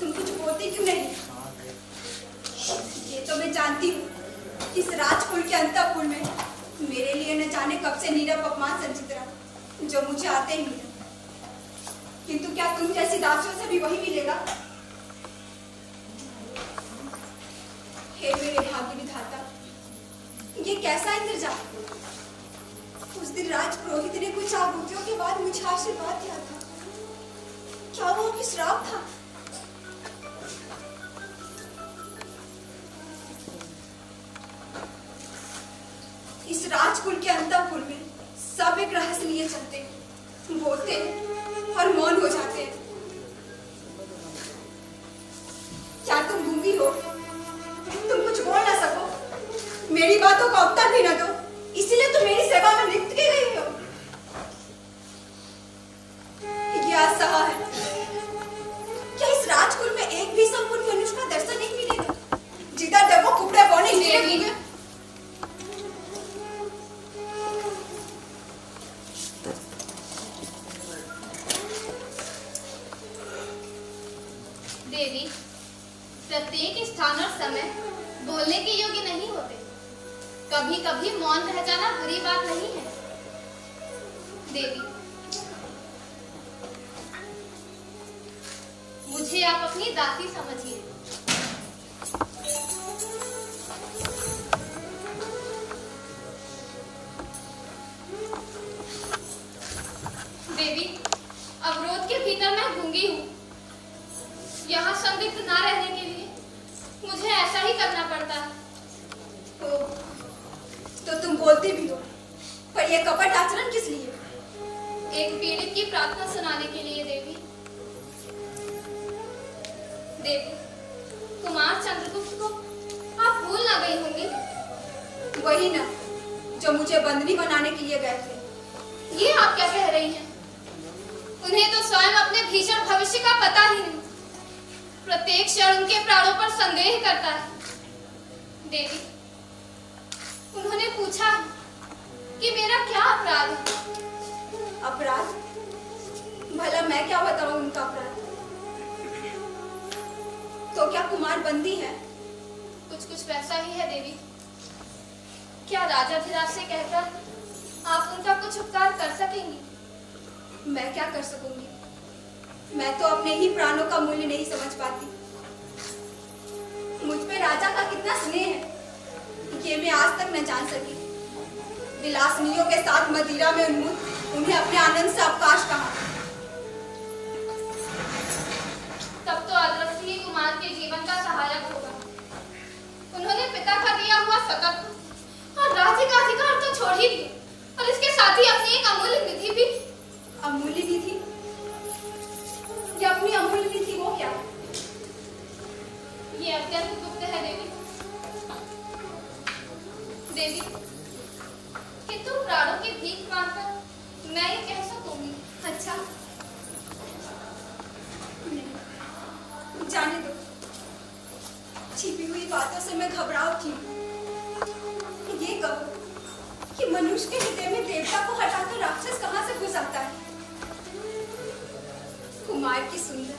तुम कुछ बोलती क्यों नहीं? ये तो मैं जानती हूँ, इस राजकुल के अंतःपुर में मेरे लिए न जाने कब से नीरव अपमान संचित रहा, जो मुझे आते ही मिला। किंतु क्या तुम जैसी दासियों से भी वही मिलेगा? हे मेरे भाग्य विधाता, ये कैसा इंतजार? उस दिन राजपुरोहित ने कुछ आहुतियों के बाद मुझे आशीर्वाद दिया था। क्या वो आपकी श्राप था? इस राजकुल के अंतःपुर में सब एक रहस्य लिए चलते हैं, बोलते हैं और मौन हो जाते हैं। क्या तुम गूंगी हो? तुम कुछ बोल ना सको, मेरी बातों का उत्तर भी न दो, इसीलिए तुम मेरी सेवा में नियुक्त की गई हो। यह असह्य है। क्या इस राजकुल में एक भी संपूर्ण मनुष्य का दर्शन नहीं मिलेगा? जिधर देखो कुपड़े बोने निकले। देवी, प्रत्येक स्थान और समय बोलने के योग्य नहीं होते। कभी कभी मौन रह जाना बुरी बात नहीं है। देवी, मुझे आप अपनी दासी समझिए। देवी, अवरोध के भीतर मैं गूंगी हूँ। यहाँ संदिग्ध ना रहने के लिए मुझे ऐसा ही करना पड़ता है। तो तुम बोलती भी हो, पर यह कपट आचरण किस लिए? एक पीड़ित की प्रार्थना सुनाने के लिए। देवी, देवी, कुमार चंद्रगुप्त को आप भूल ना गई होंगी। वही ना, जो मुझे बंदनी बनाने के लिए गए थे। ये आप क्या कह रही हैं? उन्हें तो स्वयं अपने भीषण भविष्य का पता ही नहीं। प्रत्येक क्षण उनके प्राणों पर संदेह करता है। देवी, उन्होंने पूछा कि मेरा क्या अपराध है। अपराध? भला मैं क्या बताऊं उनका अपराध? तो क्या कुमार बंदी है? कुछ कुछ वैसा ही है देवी। क्या राजाधिराज से कहकर आप उनका कुछ उपकार कर सकेंगी? मैं क्या कर सकूंगी? मैं तो अपने ही प्राणों का मूल्य नहीं समझ पाती। मुझ पे राजा का कितना स्नेह है, ये मैं आज तक न जान सकी। विलासनियों के साथ मदिरा में उन्मुक्त उन्हें अपने आनंद से अवकाश कहा। तब तो अदृष्ट ही कुमार के जीवन का सहायक होगा। उन्होंने पिता का दिया हुआ सकत्व और राज्य का अधिकार तो छोड़ ही दिया, और इसके साथ ही अपनी एक अमूल्य निधि भी। अमूल्य निधि? ये अपनी अमूल्य निधि वो क्या? ये अत्यंत गुप्त है देवी। देवी, किंतु प्राणों की भीख मांगकर मैं ये कह सकूंगी। अच्छा, जाने दो। छिपी हुई बातों से मैं घबरा उठी हूँ। ये कहो कि मनुष्य के हृदय में देवता को हटाकर राक्षस कहाँ से घुस सकता है? कुमार की सुंदर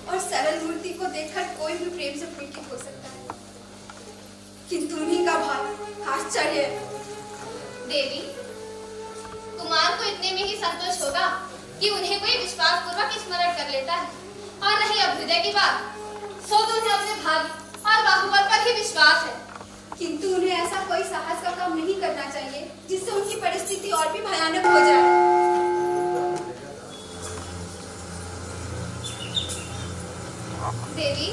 और सरल मूर्ति को देखकर कोई भी प्रेम से पुलकित हो सकता है, किंतु उन्हीं का भाव आश्चर्य है। देवी, कुमार को इतने में ही संतोष होगा कि उन्हें कोई विश्वास पूर्वक स्मरण कर लेता है, और नहीं अभ्युदय की बात, सो तो उन्हें अपने भाग्य और बाहुबल पर ही विश्वास है। किंतु उन्हें ऐसा कोई साहस का काम नहीं करना चाहिए जिससे उनकी परिस्थिति और भी भयानक हो जाए। देवी,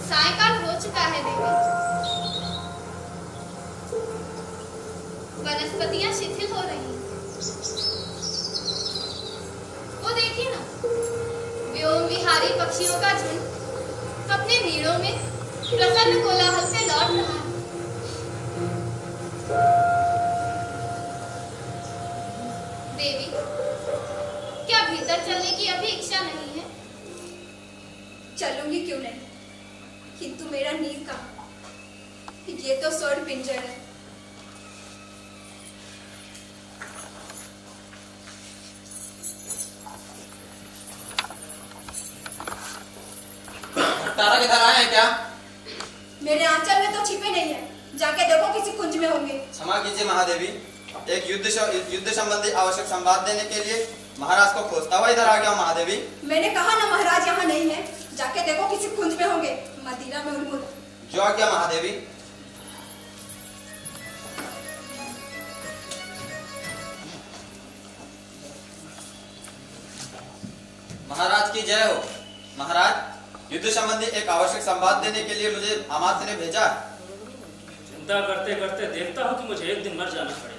सायंकाल हो चुका है। देवी, वनस्पतियां शिथिल हो रही हैं। वो देखिए ना, व्योम विहारी पक्षियों का झुंड अपने नीड़ों में प्रसन्न कोलाहल से लौट रहा है। देवी, क्या भीतर चलने की अभी इच्छा नहीं है? चलूंगी क्यों नहीं, किंतु मेरा नीर कहाँ? ये तो स्वर्ण पिंजर है। तारा किधर आए हैं क्या? मेरे आंचल में तो छिपे नहीं है, जाके देखो किसी कुंज में होंगे। क्षमा कीजिए महादेवी, एक युद्ध संबंधी आवश्यक संवाद देने के लिए महाराज को खोजता हुआ इधर आ गया महादेवी। मैंने कहा ना महाराज यहाँ नहीं है, जाके देखो किसी कुंज में होंगे। मदीना में उन्मूल। जो आ गया महादेवी। महाराज की जय हो। महाराज, युद्ध संबंधी एक आवश्यक संवाद देने के लिए मुझे अमात्य ने भेजा। चिंता करते करते देखता हूं कि मुझे एक दिन मर जाना पड़ेगा।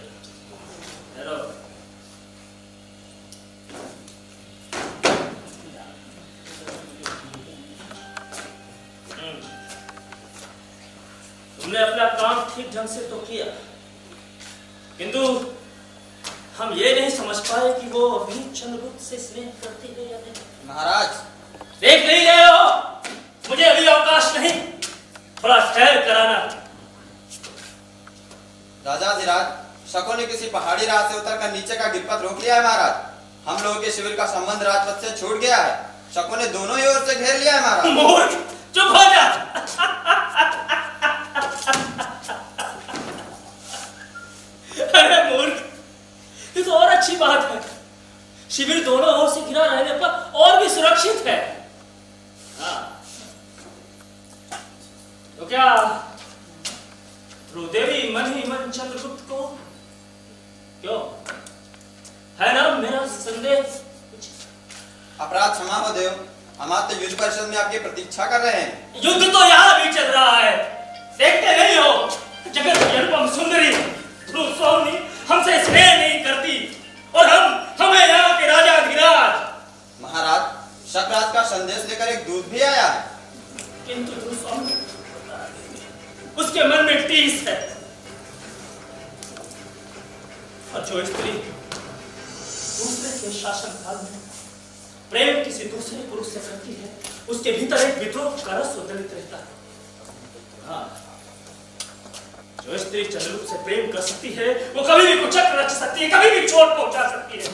तुमने अपना काम ठीक ढंग से तो किया, किंतु हम ये नहीं समझ पाए कि वो अभी चंद्रगुप्त से स्नेह करती है या नहीं। महाराज, देख नहीं रहे हो, मुझे अभी अवकाश नहीं, थोड़ा ठहर कराना। राजाधिराज, शकों ने किसी पहाड़ी राह से उतरकर नीचे का गिरपथ रोक लिया है महाराज। हम लोगों के शिविर का संबंध राजपथ से छूट गया है। शकों ने दोनों ही ओर से घेर लिया है महाराज। मूर्ख, चुप हो जा। अरे मूर्ख, ये तो और अच्छी बात है। शिविर दोनों ओर से घिरा रहने पर और भी सुरक्षित है। हाँ। तो क्या ध्रुवदेवी मन ही मन चंद्रगुप्त को, क्यों है ना मेरा संदेह? अपराध क्षमा हो देव, अमात्य युद्ध परिषद में आपकी प्रतीक्षा कर रहे हैं। युद्ध तो यहाँ भी चल रहा है, देखते नहीं हो? जगत की अनुपम सुंदरी ध्रुव सौम्य हमसे स्नेह नहीं करती और हमें यहाँ के राजा धीराज। महाराज, शकराज का संदेश लेकर एक दूत भी आया है, किंतु ध्रुव सौम्य उसके मन में टीस है। और जो स्त्री दूसरे के शासन काल में प्रेम किसी दूसरे पुरुष से करती है, उसके भीतर एक विद्रोह का रस उद्दलित रहता है। हाँ, जो स्त्री चंद्रगुप्त से प्रेम कर सकती है, वो कभी भी कुचक्र रच सकती है, कभी भी चोट पहुंचा सकती है।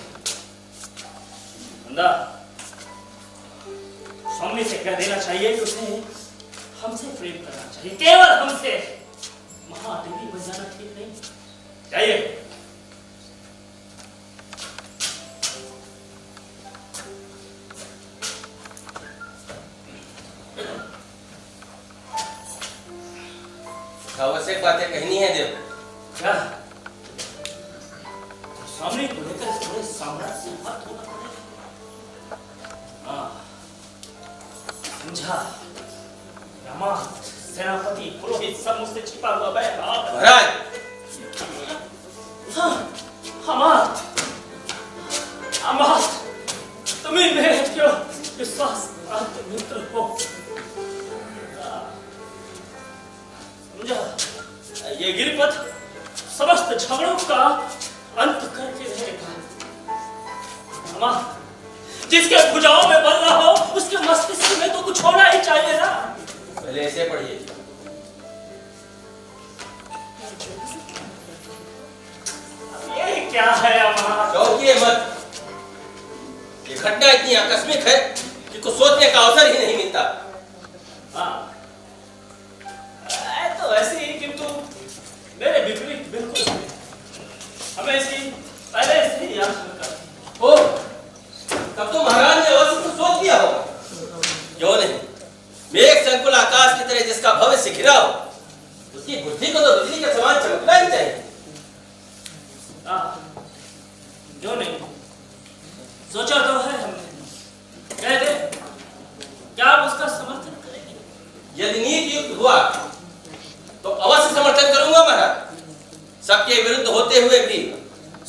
नंदा, स्वामी से कह देना चाहिए कि उसे हमसे प्रेम करना चाहिए, केवल हमसे। महादेवी बन जाना ठीक नहीं चाहिए। आवश्यक बातें कहनी है देव। क्या सामने को लेकर इस पूरे साम्राज्य से बात होना पड़ेगा? हाँ, समझा। दामाद, सेनापति, पुरोहित सब मुझसे छिपा हुआ बैठा। महाराज, हाँ, अमात, तुम्हें मेरे क्यों विश्वास मित्र हो। समझा, ये गिरिपथ समस्त झगड़ों का अंत करके रहेगा। अमात, जिसके भुजाओं में बल ना हो, उसके मस्तिष्क में तो कुछ होना ही चाहिए ना। पहले ऐसे पढ़िए। ये क्या है अमात? चौंकिए मत। ये घटना इतनी आकस्मिक है कि कुछ सोचने का अवसर ही नहीं मिलता। हाँ, तो ऐसे ही, किंतु मेरे विपरीत बिल्कुल हमें ऐसी पहले से ही आशंका थी। ओ, तब तो महाराज ने अवश्य कुछ सोच लिया होगा। क्यों नहीं? मेघ संकुल आकाश की तरह जिसका भविष्य घिरा हो, उसकी बुद्धि को तो बिजली के समान चमकना ही चाहिए। क्यों नहीं? सोचा तो है हमने। कह दे, क्या आप उसका समर्थन करेंगे? यदि नीति युक्त हुआ तो अवश्य समर्थन करूंगा महाराज। सबके विरुद्ध होते हुए भी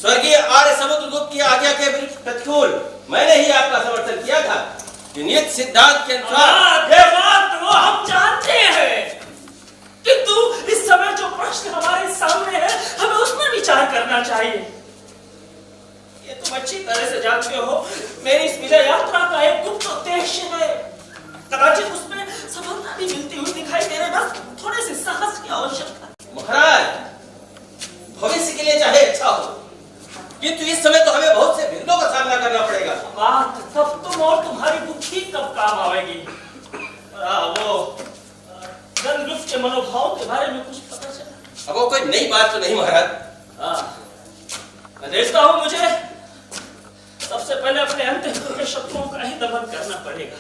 स्वर्गीय आर्य समुद्रगुप्त की आज्ञा के प्रतिकूल मैंने ही आपका समर्थन किया था। नियत सिद्धांत के अनुसार ये बात वो हम जानते हैं, किंतु इस समय जो प्रश्न हमारे सामने है, हमें उस पर विचार करना चाहिए। ये तुम अच्छी तरह से जानते हो, मेरी इस विजय यात्रा का एक गुप्त उद्देश्य है। कदाचित उसमें सफलता भी मिलती हुई दिखाई दे रही, बस थोड़े से साहस की आवश्यकता। महाराज, भविष्य के लिए चाहे अच्छा हो, किंतु इस समय तो हमें बहुत से विघ्नों का सामना करना पड़ेगा। बात तब तुम और तुम्हारी बुद्धि कब काम आएगी? वो चंद्रगुप्त के मनोभाव के बारे में कुछ पता चला? अब वो कोई नई बात तो नहीं महाराज। मैं देखता हूँ मुझे सबसे पहले अपने अंतःपुर के शत्रुओं का ही दमन करना पड़ेगा।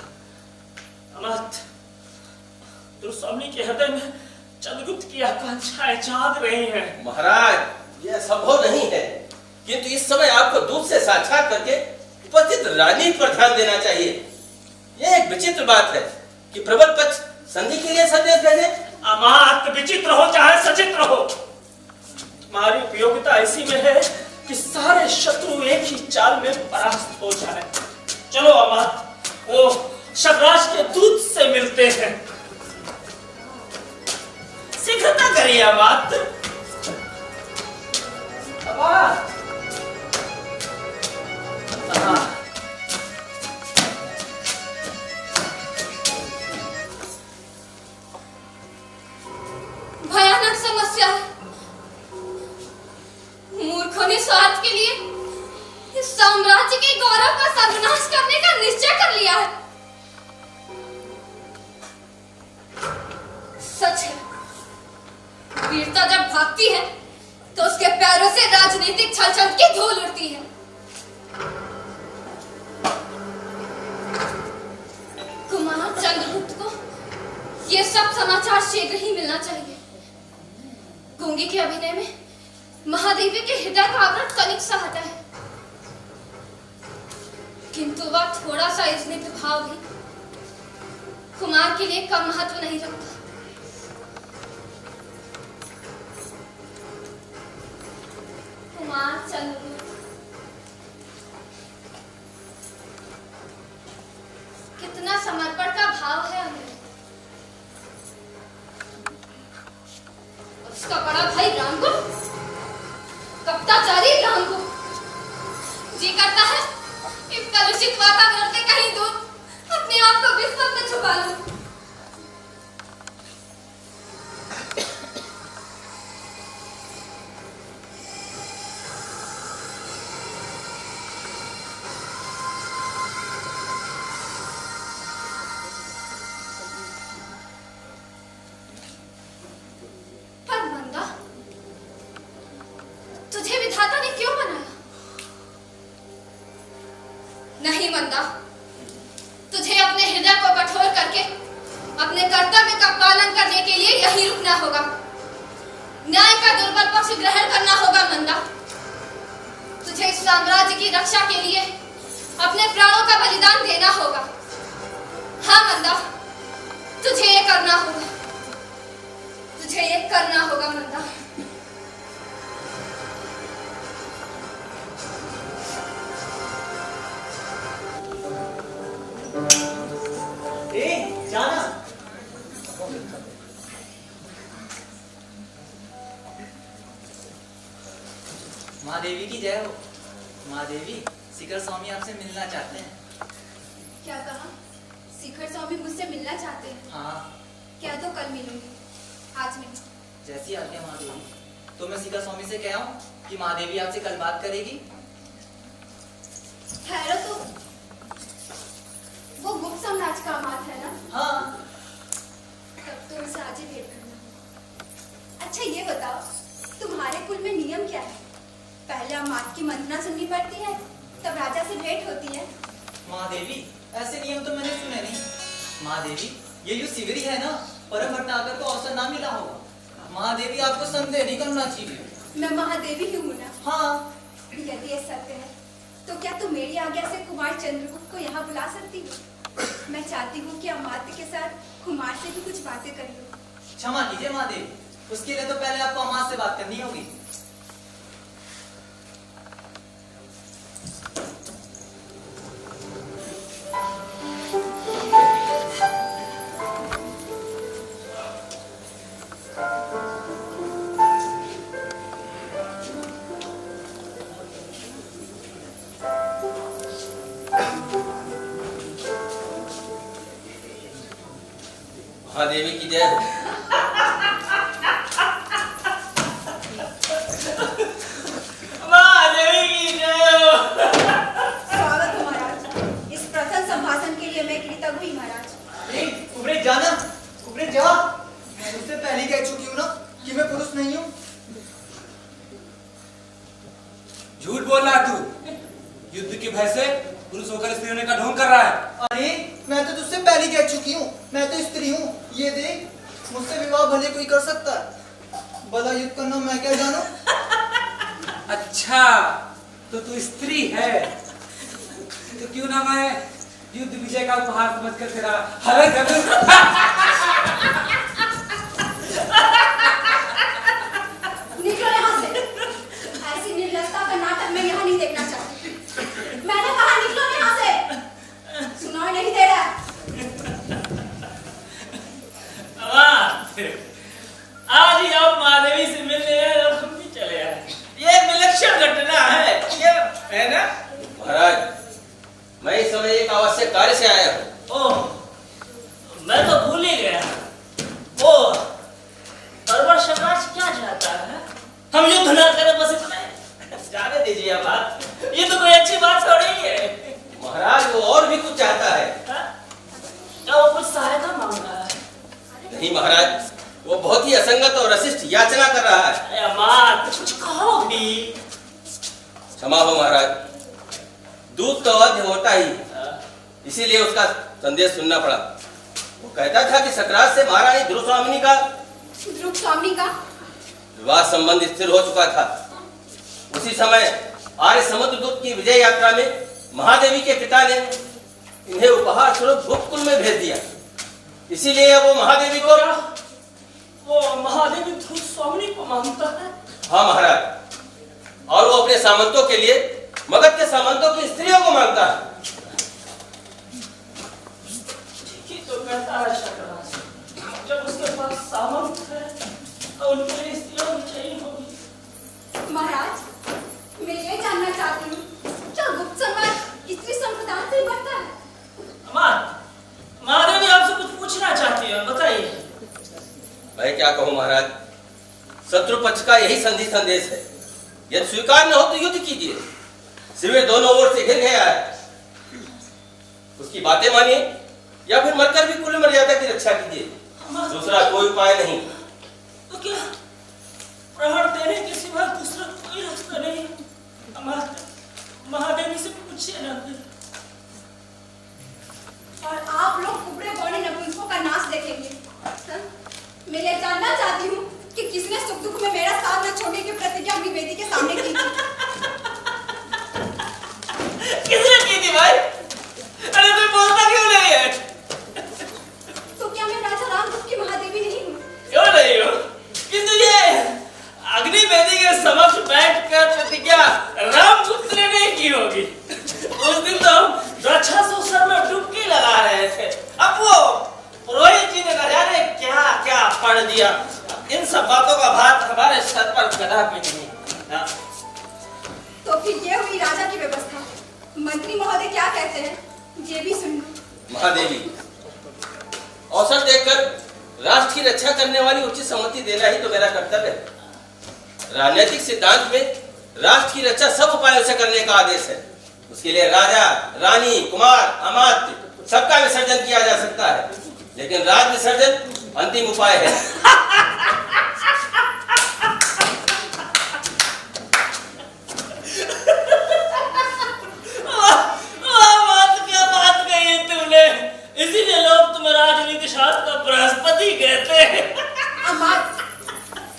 अमात, दुर्स्वामी के हृदय में चंद्रगुप्त की आकांक्षाएं जाग रही हैं। महाराज यह संभव नहीं है, किंतु इस समय आपको दूर से साक्षात करके उपस्थित राजनीति पर ध्यान देना चाहिए। यह एक विचित्र बात है कि प्रबल पक्ष संधि के लिए संदेश भेजे। अमात, विचित्र हो चाहे सचित्र हो, तुम्हारी उपयोगिता इसी में है कि सारे शत्रु एक ही चाल में परास्त हो जाए। चलो अमात, वो शबराज के दूत से मिलते हैं। शीघ्रता करिए अमात। अमात, भयानक समस्या है। मूर्खों ने स्वार्थ के लिए इस साम्राज्य के गौरव का सर्वनाश करने का निश्चय कर लिया है। सच है, वीरता जब भागती है तो उसके पैरों से राजनीतिक छलछल की धूल उड़ती है। कुमार चंद्रगुप्त को ये सब समाचार शीघ्र ही मिलना चाहिए। गूंगी के अभिनय में महादेवी के हृदय का आवरण तनिक सा हटा है, किंतु वह थोड़ा सा स्निग्ध भाव भी कुमार के लिए कम महत्व नहीं रखता। कुमार चंद्रगुप्त कितना समर्पण का भाव है हमें। उसका बड़ा भाई रामगु, कप्ताचारी रामगु, जी करता है इस कलुषित वातावरण से कहीं दूर अपने आप को विस्मत में छुपा लूं। नहीं मंदा, तुझे अपने हृदय को कठोर करके अपने कर्तव्य का पालन करने के लिए यहीं रुकना होगा। न्याय का दुर्बल पक्ष ग्रहण करना होगा मंदा। तुझे इस साम्राज्य की रक्षा के लिए अपने प्राणों का बलिदान देना होगा। हाँ मंदा, तुझे ये करना होगा, तुझे ये करना होगा मंदा। जाना माँ देवी की जय हो। माँ देवी, शिखर स्वामी आपसे मिलना चाहते हैं। क्या कहा? शिखर स्वामी मुझसे मिलना चाहते हैं? हाँ। क्या तो कल मिलूंगी, आज नहीं। जैसी आज्ञा माँ देवी। तो मैं शिखर स्वामी से कह आऊं कि माँ देवी आपसे कल बात करेगी। ठहरो तो, वो गुप्त साम्राज्य का अमात है ना? हाँ। तब तो उनसे आज ही भेंट करना। अच्छा ये बताओ, तुम्हारे कुल में नियम क्या है? पहले अमात की मंत्रणा सुननी पड़ती है, तब राजा से भेंट होती है। माँ देवी, ऐसे नियम तो मैंने सुने नहीं। माँ देवी, ये जो शिविरी है ना, परम भट्टागर को अवसर ना मिला होगा। माँ देवी, आपको संदेह नहीं करना चाहिए। मैं महादेवी ही हूँ ना? हाँ। यदि ये सत्य है तो क्या तुम मेरी आज्ञा से कुमार चंद्रगुप्त को यहाँ बुला सकती हो? मैं चाहती हूँ कि अमात्य के साथ कुमार से भी कुछ बातें कर लो। क्षमा कीजिए माँ देवी, उसके लिए तो पहले आपको अमात से बात करनी होगी। महादेवी की जय हो। महादेवी की जय हो। स्वागत हो महाराज। इस प्रथम संभाषण के लिए मैं कृतज्ञ हुई महाराज। उबरे जाना बोल रहा है तू? युद्ध की भय से पुरुष होकर स्त्री होने का ढोंग कर रहा है। अरे मैं तो तुझसे पहले कह चुकी हूँ, मैं तो स्त्री हूँ। ये देख, मुझसे विवाह भले कोई कर सकता है, भला युद्ध करना मैं क्या जानू। अच्छा, तो तू स्त्री है, तो क्यों ना मैं युद्ध विजय का उपहार समझकर तेरा हरण कर दूं? निकलो यहाँ से। ऐसी निर्लजता का नाटक मैं यहाँ नहीं देखना चाहती। मैंने कहा निकलो यहाँ से। सुनाई नहीं दे रहा। आज ही आप महादेवी से मिलने आए और हम भी चले आए। ये विलक्षण घटना है, ये है ना? महाराज, मैं इस समय एक आवश्यक कार्य से आया हूँ। ओह, मैं तो भूल ही गया। ओह, परवर समाज क्या चाहता है? हम युद्ध न करें, बस इतना ही। जाने दीजिए अब बात। ये तो कोई अच्छी बात थोड़ी है। महाराज, वो और भी कुछ चाहता है। क्या वो कुछ सहायता मांग रहा है? नहीं महाराज, वो बहुत ही असंगत और अशिष्ट याचना कर रहा है। अरे अमार, कुछ कहो भी। क्षमा हो महाराज, दूध तो अवध होता ही, इसीलिए उसका संदेश सुनना पड़ा। वो कहता था कि सकरात से महारानी ध्रुवस्वामिनी का विवाह संबंध स्थिर हो चुका था। उसी समय आर्य समुद्रगुप्त की विजय यात्रा में महादेवी के पिता ने इन्हें उपहार स्वरूप गुप्तकुल में भेज दिया। इसीलिए वो महादेवी को ध्रुवस्वामिनी को मांगता है। हाँ महाराज, और वो अपने सामंतों के लिए मगध के सामंतों की स्त्रियों को मांगता है। ठीक ही तो कहता है शकरात। जब उसके पास सामंत है तो उनके लिए स्त्रियों की चाहिए होगी। महाराज, मैं ये जानना चाहती हूँ, क्या गुप्त समाज स्त्री संप्रदाय से बढ़ता है? महादेवी आपसे कुछ पूछना चाहती है, बताइए। मैं क्या कहूँ महाराज, शत्रु पक्ष का यही संधि संदेश है। यदि स्वीकार न हो तो युद्ध कीजिए। शिविर दोनों ओर से घिर गया है। उसकी बातें मानिए या फिर मरकर भी कुल मर्यादा की रक्षा कीजिए। दूसरा कोई उपाय नहीं। तो क्या प्रहार देने के सिवा दूसरा कोई रास्ता नहीं? महादेवी से पूछिए ना। और आप लोग कुबड़े बौने नपुंसकों का नाश देखेंगे। हाँ? मैं ये जानना चाहती हूँ कि किसने सुख दुख में मेरा साथ न छोड़ने की प्रतिज्ञा अपनी बेटी के सामने की थी। किसने की थी भाई? अरे कोई बोलता क्यों नहीं है? तो क्या मैं राजा रामदूत की महादेवी नहीं हूँ? क्यों नहीं हो? किंतु ये अग्निवेदी के समक्ष बैठकर प्रतिज्ञा रामपुत्र ने नहीं की होगी। उस दिन तो हम रक्षा सुसर में डुबकी लगा रहे थे। अब वो पुरोहित जी ने न जाने क्या क्या पढ़ दिया। इन सब बातों का भार हमारे सर पर कदापि नहीं। तो फिर ये हुई राजा की व्यवस्था। मंत्री महोदय क्या कहते हैं, ये भी सुन लो। महादेवी, अवसर देखकर राष्ट्र की रक्षा करने वाली उचित सम्मति देना ही तो मेरा कर्तव्य है। राजनीतिक सिद्धांत में राष्ट्र की रक्षा सब उपायों से करने का आदेश है। उसके लिए राजा, रानी, कुमार, अमात्य सबका विसर्जन किया जा सकता है, लेकिन राज विसर्जन अंतिम उपाय है। क्या बात कही तूने? इसीलिए लोग तुम्हें राजनीति शास्त्र का बृहस्पति कहते हैं। अमात्य,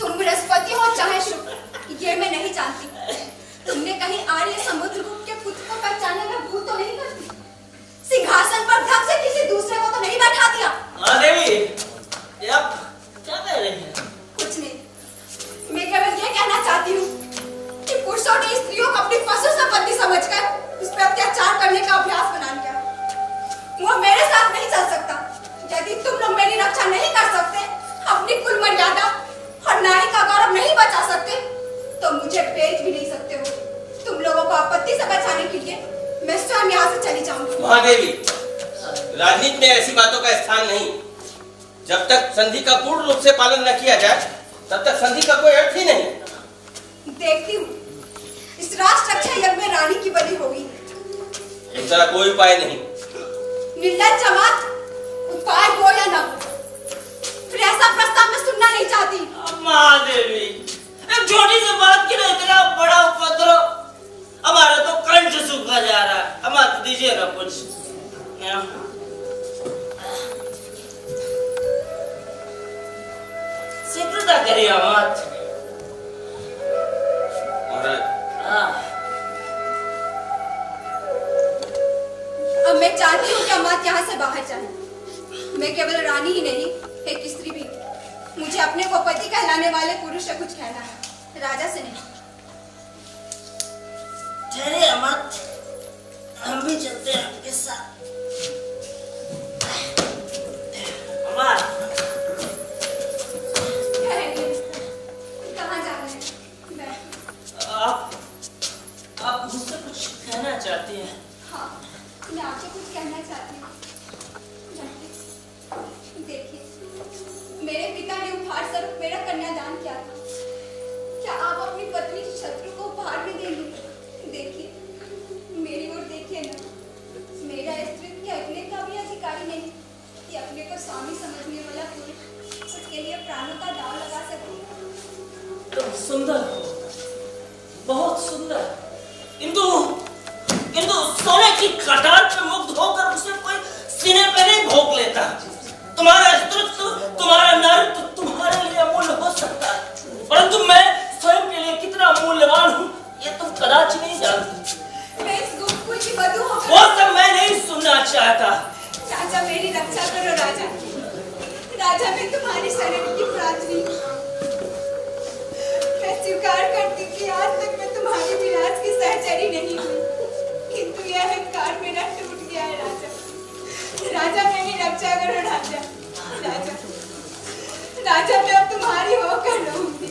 तुम बृहस्पति हो चाहे शुक्र, ये मैं नहीं जानती। तुमने कहीं आर्य समुद्रगुप्त के पुत्र को पहचानने में भूल तो नहीं करती? सिंहासन पर धक से किसी दूसरे को तो नहीं बैठा दिया? महादेवी, ये आप क्या कह रही हैं? कुछ नहीं, मैं केवल ये कहना चाहती हूँ कि पुरुषों ने स्त्रियों को अपनी पशु संपत्ति समझकर उस पर अत्याचार करने का अभ्यास बना लिया। वो मेरे साथ नहीं चल सकता। यदि तुम लोग मेरी रक्षा नहीं कर सकते, अपनी कुल मर्यादा और नारी का गौरव नहीं बचा सकते, तो मुझे भेज भी नहीं सकते हो। तुम लोगों को आपत्ति से बचाने के लिए मैं स्वयं यहाँ से चली जाऊंगी। महादेवी, राजनीति में ऐसी बातों का स्थान नहीं। जब तक संधि का पूर्ण रूप से पालन न किया जाए, तब तक संधि का कोई अर्थ ही नहीं। देखती हूँ इस राष्ट्र रक्षा यज्ञ में रानी की बलि होगी। दूसरा कोई उपाय नहीं। निर्लज्ज जमात, उपाय हो या न हो, फिर ऐसा प्रस्ताव मैं सुनना नहीं चाहती। महादेवी, एक छोटी सी बात की ना इतना बड़ा उपद्रव। अब दीजिए ना कुछ। शीघ्रता करिए मत। महाराज अब मैं चाहती हूँ कि अमात यहाँ से बाहर जाए। मैं केवल रानी ही नहीं, एक स्त्री भी। मुझे अपने को पति कहलाने वाले पुरुष से कुछ कहना है, राजा से नहीं। ठहरे अमात, हम भी चलते हैं आपके साथ। अमात, कहाँ जा रहे हैं? आप मुझसे कुछ कहना चाहती हैं? हाँ, मैं आपसे कुछ कहना चाहती हूँ। देखिए, मेरे पिता ने उपहार स्वरूप मेरा कन्यादान किया था। क्या आप अपनी पत्नी शत्रु को उपहार में देंगे? देखिए, मेरी ओर देखिए ना। मेरा स्त्रीत्व अपने का भी अधिकारी नहीं कि अपने को स्वामी समझने वाला पुरुष उसके लिए प्राणों का दाव लगा सके। तुम सुंदर हो, बहुत सुंदर। किंतु सोने की कटार पे मुग्ध होकर उसे कोई सीने पे नहीं भोग लेता। तुम्हारा स्त्रीत्व, तुम्हारा नारीत्व तुम्हारे लिए अमूल्य हो सकता है, परंतु मैं स्वयं के लिए कितना मूल्यवान हूँ ये तुम कदाच नहीं जानती। मैं इस गोकुल की वधू होकर वो सब मैं नहीं सुनना चाहता। राजा, मेरी रक्षा करो राजा। राजा, मैं तुम्हारी शरण की प्रार्थनी। मैं स्वीकार करती कि आज तक मैं तुम्हारी विलास की सहचरी नहीं हुई, किंतु यह अहंकार मेरा टूट गया है राजा। राजा, मेरी रक्षा करो राजा। राजा, राजा, मैं अब तुम्हारी होकर रहूंगी।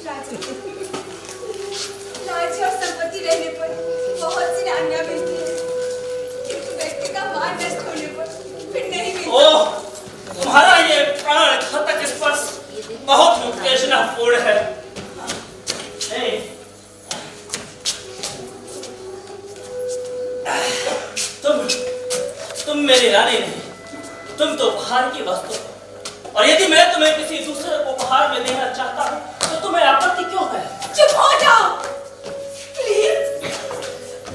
राजा, राज्य और संपत्ति रहने पर बहुत सी रानियां मिलती है, किंतु व्यक्ति का मान नष्ट होने पर फिर नहीं मिलता। ओह, तुम्हारा ये प्राण घातक स्पर्श बहुत उत्तेजनापूर्ण है। नहीं, तुम मेरी रानी नहीं, तुम तो उपहार की वस्तु हो। और यदि मैं तुम्हें किसी दूसरे को उपहार में देना चाहता हूँ तो तुम्हें आपत्ति क्यों है? चुप हो जाओ प्लीज।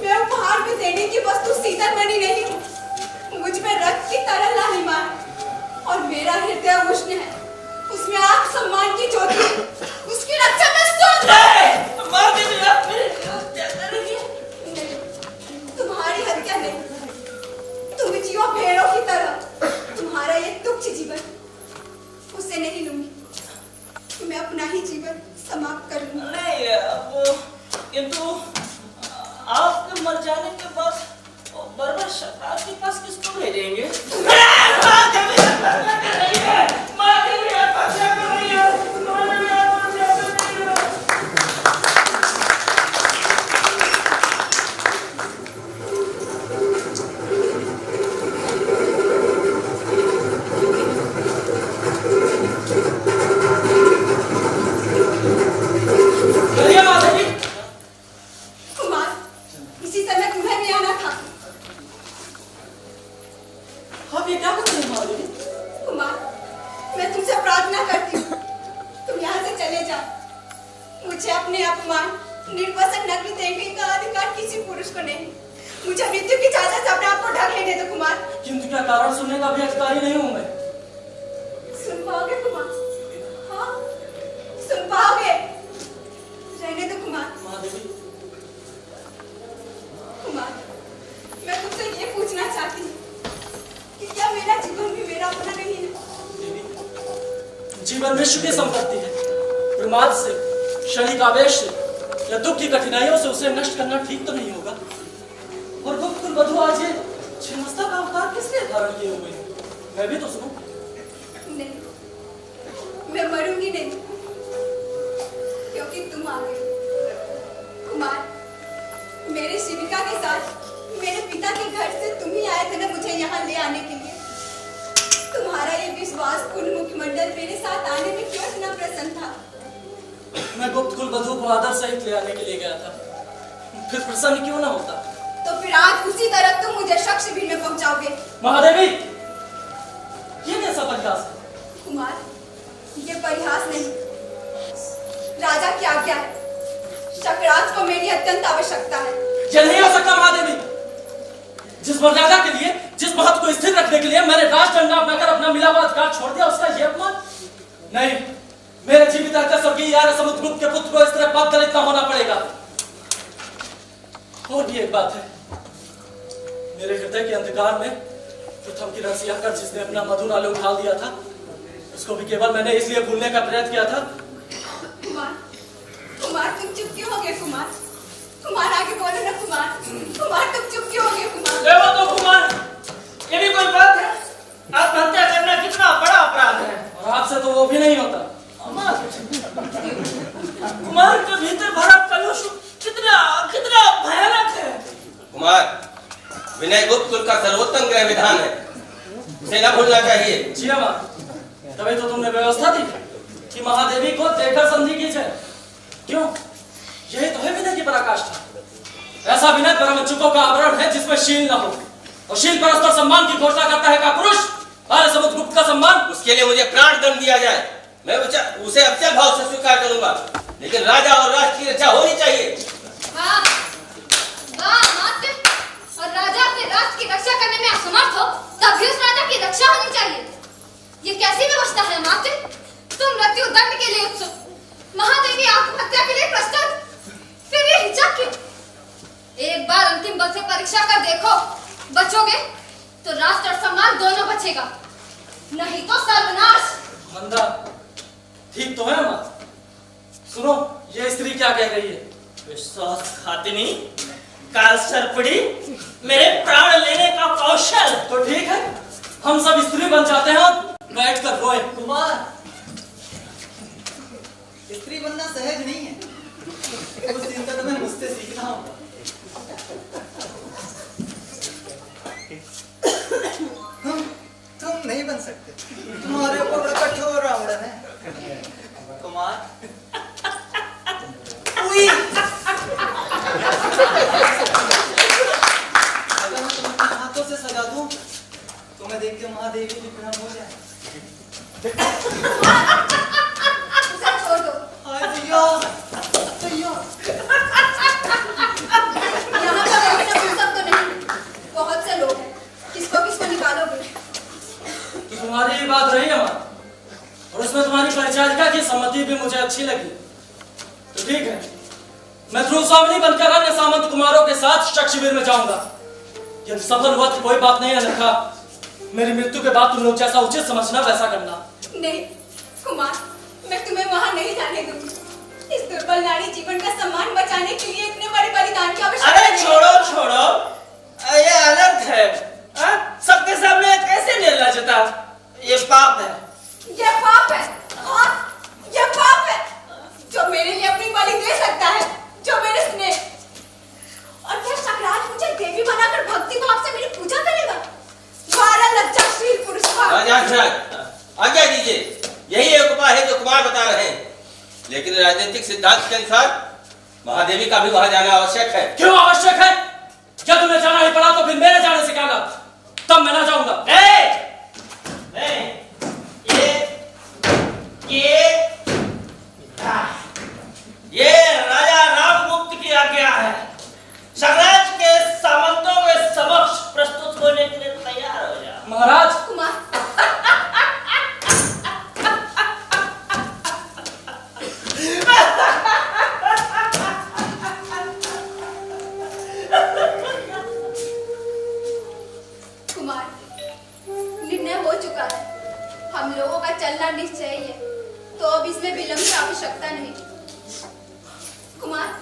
मैं उपहार में देने की वस्तु सीतामणि नहीं हूँ। मुझ में रक्त की तरह लालिमा है और मेरा हृदय उष्ण है। उसमें आत्म सम्मान की ज्योति है। उसकी रक्षा में स्वयं मार दे मेरी हत्या करेगी। नहीं, तुम्हारी हत्या नहीं। तुम जियो भेड़ों की तरह। तुम्हारा ये तुच्छ जीवन उसे नहीं लूंगी। मैं अपना ही जीवन समाप्त कर लूंगी। नहीं, वो किंतु आपके मर जाने के बाद बर्बर शतराज के पास किसको भेजेंगे? जीवन विश्व की संपत्ति है। प्रमाद से, क्षणिक आवेश से या दुख की कठिनाइयों से उसे नष्ट करना ठीक तो नहीं होगा। और गुप्त वधु आज ये छिन्नमस्ता का अवतार किस लिए धारण किए हुए हैं? मैं भी तो सुनूं। नहीं, मैं मरूंगी नहीं, क्योंकि तुम आ गए। कुमार, मेरे शिविका के साथ मेरे पिता के घर से तुम ही आए थे ना मुझे यहाँ ले आने के लिए। तुम्हारा ये विश्वासपूर्ण मुखमंडल मेरे साथ आने में क्यों इतना प्रसन्न था? मैं गुप्त कुल वधु को आदर सहित ले आने के लिए गया था, फिर प्रसन्न क्यों ना होता? तो फिर आज उसी तरह तुम मुझे शक शिविर में पहुंचाओगे। महादेवी, ये कैसा परिहास है? कुमार, ये परिहास नहीं, राजा की आज्ञा है। शकराज को मेरी अत्यंत आवश्यकता है। ये नहीं हो सकता महादेवी। जिस मर्यादा के लिए, जिस महत्व को स्थिर रखने के लिए मैंने राजदंड अपनाकर अपना मिला हुआ अधिकार छोड़ दिया, उसका यह अपमान? नहीं, मेरे जीवित रहते स्वर्गीय आर्य समुद्रगुप्त के पुत्र को इस तरह पद दलित होना पड़ेगा। और भी एक बात है, मेरे हृदय के अंधकार में प्रथम की रसिया कर जिसने अपना मधुर आलू उठाल दिया था, उसको भी केवल मैंने इसलिए भूलने का प्रयत्न किया था। कुमार, कुमार तुम चुप क्यों हो गए कुमार? कुमार आगे बोलो ना कुमार। कुमार तुम चुप क्यों हो गए कुमार? देखो तो कुमार, ये भी कोई बात है? आत्महत्या करना कितना बड़ा अपराध है। और आपसे तो वो भी नहीं होता। कुमार के भीतर भरा कलुष कितना कितना भयानक है। कुमार, विनय गुप्त कुल का सर्वोत्तम गृह विधान है, उसे न भूलना चाहिए। जी मां, तभी तो तुमने व्यवस्था दी कि महादेवी को देकर संधि की जाए। क्यों? यही तो है विनय की पराकाष्ठा। ऐसा विनय परमचुकों का आवरण है जिसमें शील न हो, और शील परस्पर सम्मान की घोषणा करता है का पुरुष आर्य समुद्रगुप्त का सम्मान। उसके लिए मुझे प्राण दंड दिया जाए, मैं उसे अचल भाव से स्वीकार करूंगा, लेकिन राजा और राष्ट्र की रक्षा होनी चाहिए। वाह, वाह अमात्य, और राजा अपने राष्ट्र की रक्षा करने में असमर्थ हो, तब भी उस राजा की रक्षा होनी चाहिए। ये कैसी व्यवस्था है अमात्य? तुम मृत्यु दंड के लिए उत्सुक, महादेवी आत्महत्या के लिए प्रस्तुत, फिर ये हिचक क्यों? एक बार अंतिम बल से परीक्षा कर देखो, बचोगे तो राष्ट्र और सम्मान दोनों बचेगा, नहीं तो सर्वनाश। मंदा, ठीक तो है मां? सुनो, ये स्त्री क्या कह रही है? विश्वासघातिनी, काल सर्पड़ी, मेरे प्राण लेने का कौशल। तो ठीक है, हम सब स्त्री बन जाते हैं और बैठकर रोए। कुमार, स्त्री बनना सहज नहीं है, उस दिन तक तुम्हें मुझसे सीखना होगा। तुम नहीं बन सकते, तुम्हारे ऊपर बड़ा कठोर आवरण है। कुमार, अगर मैं तुम्हें हाथों से सजा दूं, तुम्हें देख के महादेवी विक्रम हो जाए। उसे छोड़ दो। हाय भैया, भैया। यहाँ पर अभी तक सब तो नहीं, बहुत से लोग हैं, किसको निकालोगे? तो तुम्हारी ये बात रही है मां, और उसमें तुम्हारी परिचारिका की सम्मति भी मुझे अच्छी लगी। तो ठीक है, मैं ध्रुव स्वामिनी बनकर अन्य सामंत कुमारों के साथ शक शिविर में जाऊंगा। यदि सफल हुआ तो कोई बात नहीं, अन्यथा मेरी मृत्यु के बाद तुम लोग जैसा उचित समझना वैसा करना। नहीं कुमार, मैं तुम्हें वहां नहीं जाने दूंगी। इस दुर्बल नारी जीवन का सम्मान बचाने के लिए इतने बड़े बलिदान की आवश्यकता अरे नहीं। छोड़ो, ये अनर्थ है। सबके सामने कैसे निर्लजता? ये पाप है। ये पाप है। हाँ, ये पाप है। जो मेरे लिए अपनी बलि दे सकता है, जो मेरे स्नेह, और क्या सकरात मुझे देवी बनाकर भक्ति भाव से मेरी पूजा करेगा? द्वारा लज्जाशील पुरुष का। आज्ञा दीजिए, यही एक उपाय है जो कुमार बता रहे हैं, लेकिन राजनीतिक सिद्धांत के अनुसार महादेवी का भी वहां जाना आवश्यक है। क्यों आवश्यक है? क्या तुम्हें जाना ही पड़ा तो फिर मेरे जाने से क्या लाभ? तब मैं ना जाऊंगा। ये राजा रामगुप्त की आज्ञा है। साम्राज्य के सामंतों के समक्ष प्रस्तुत होने के लिए तैयार हो जाओ। महाराज, कुमार, कुमार, निर्णय हो चुका है। हम लोगों का चलना निश्चय है, तो अब इसमें विलंब की आवश्यकता नहीं। कुमार,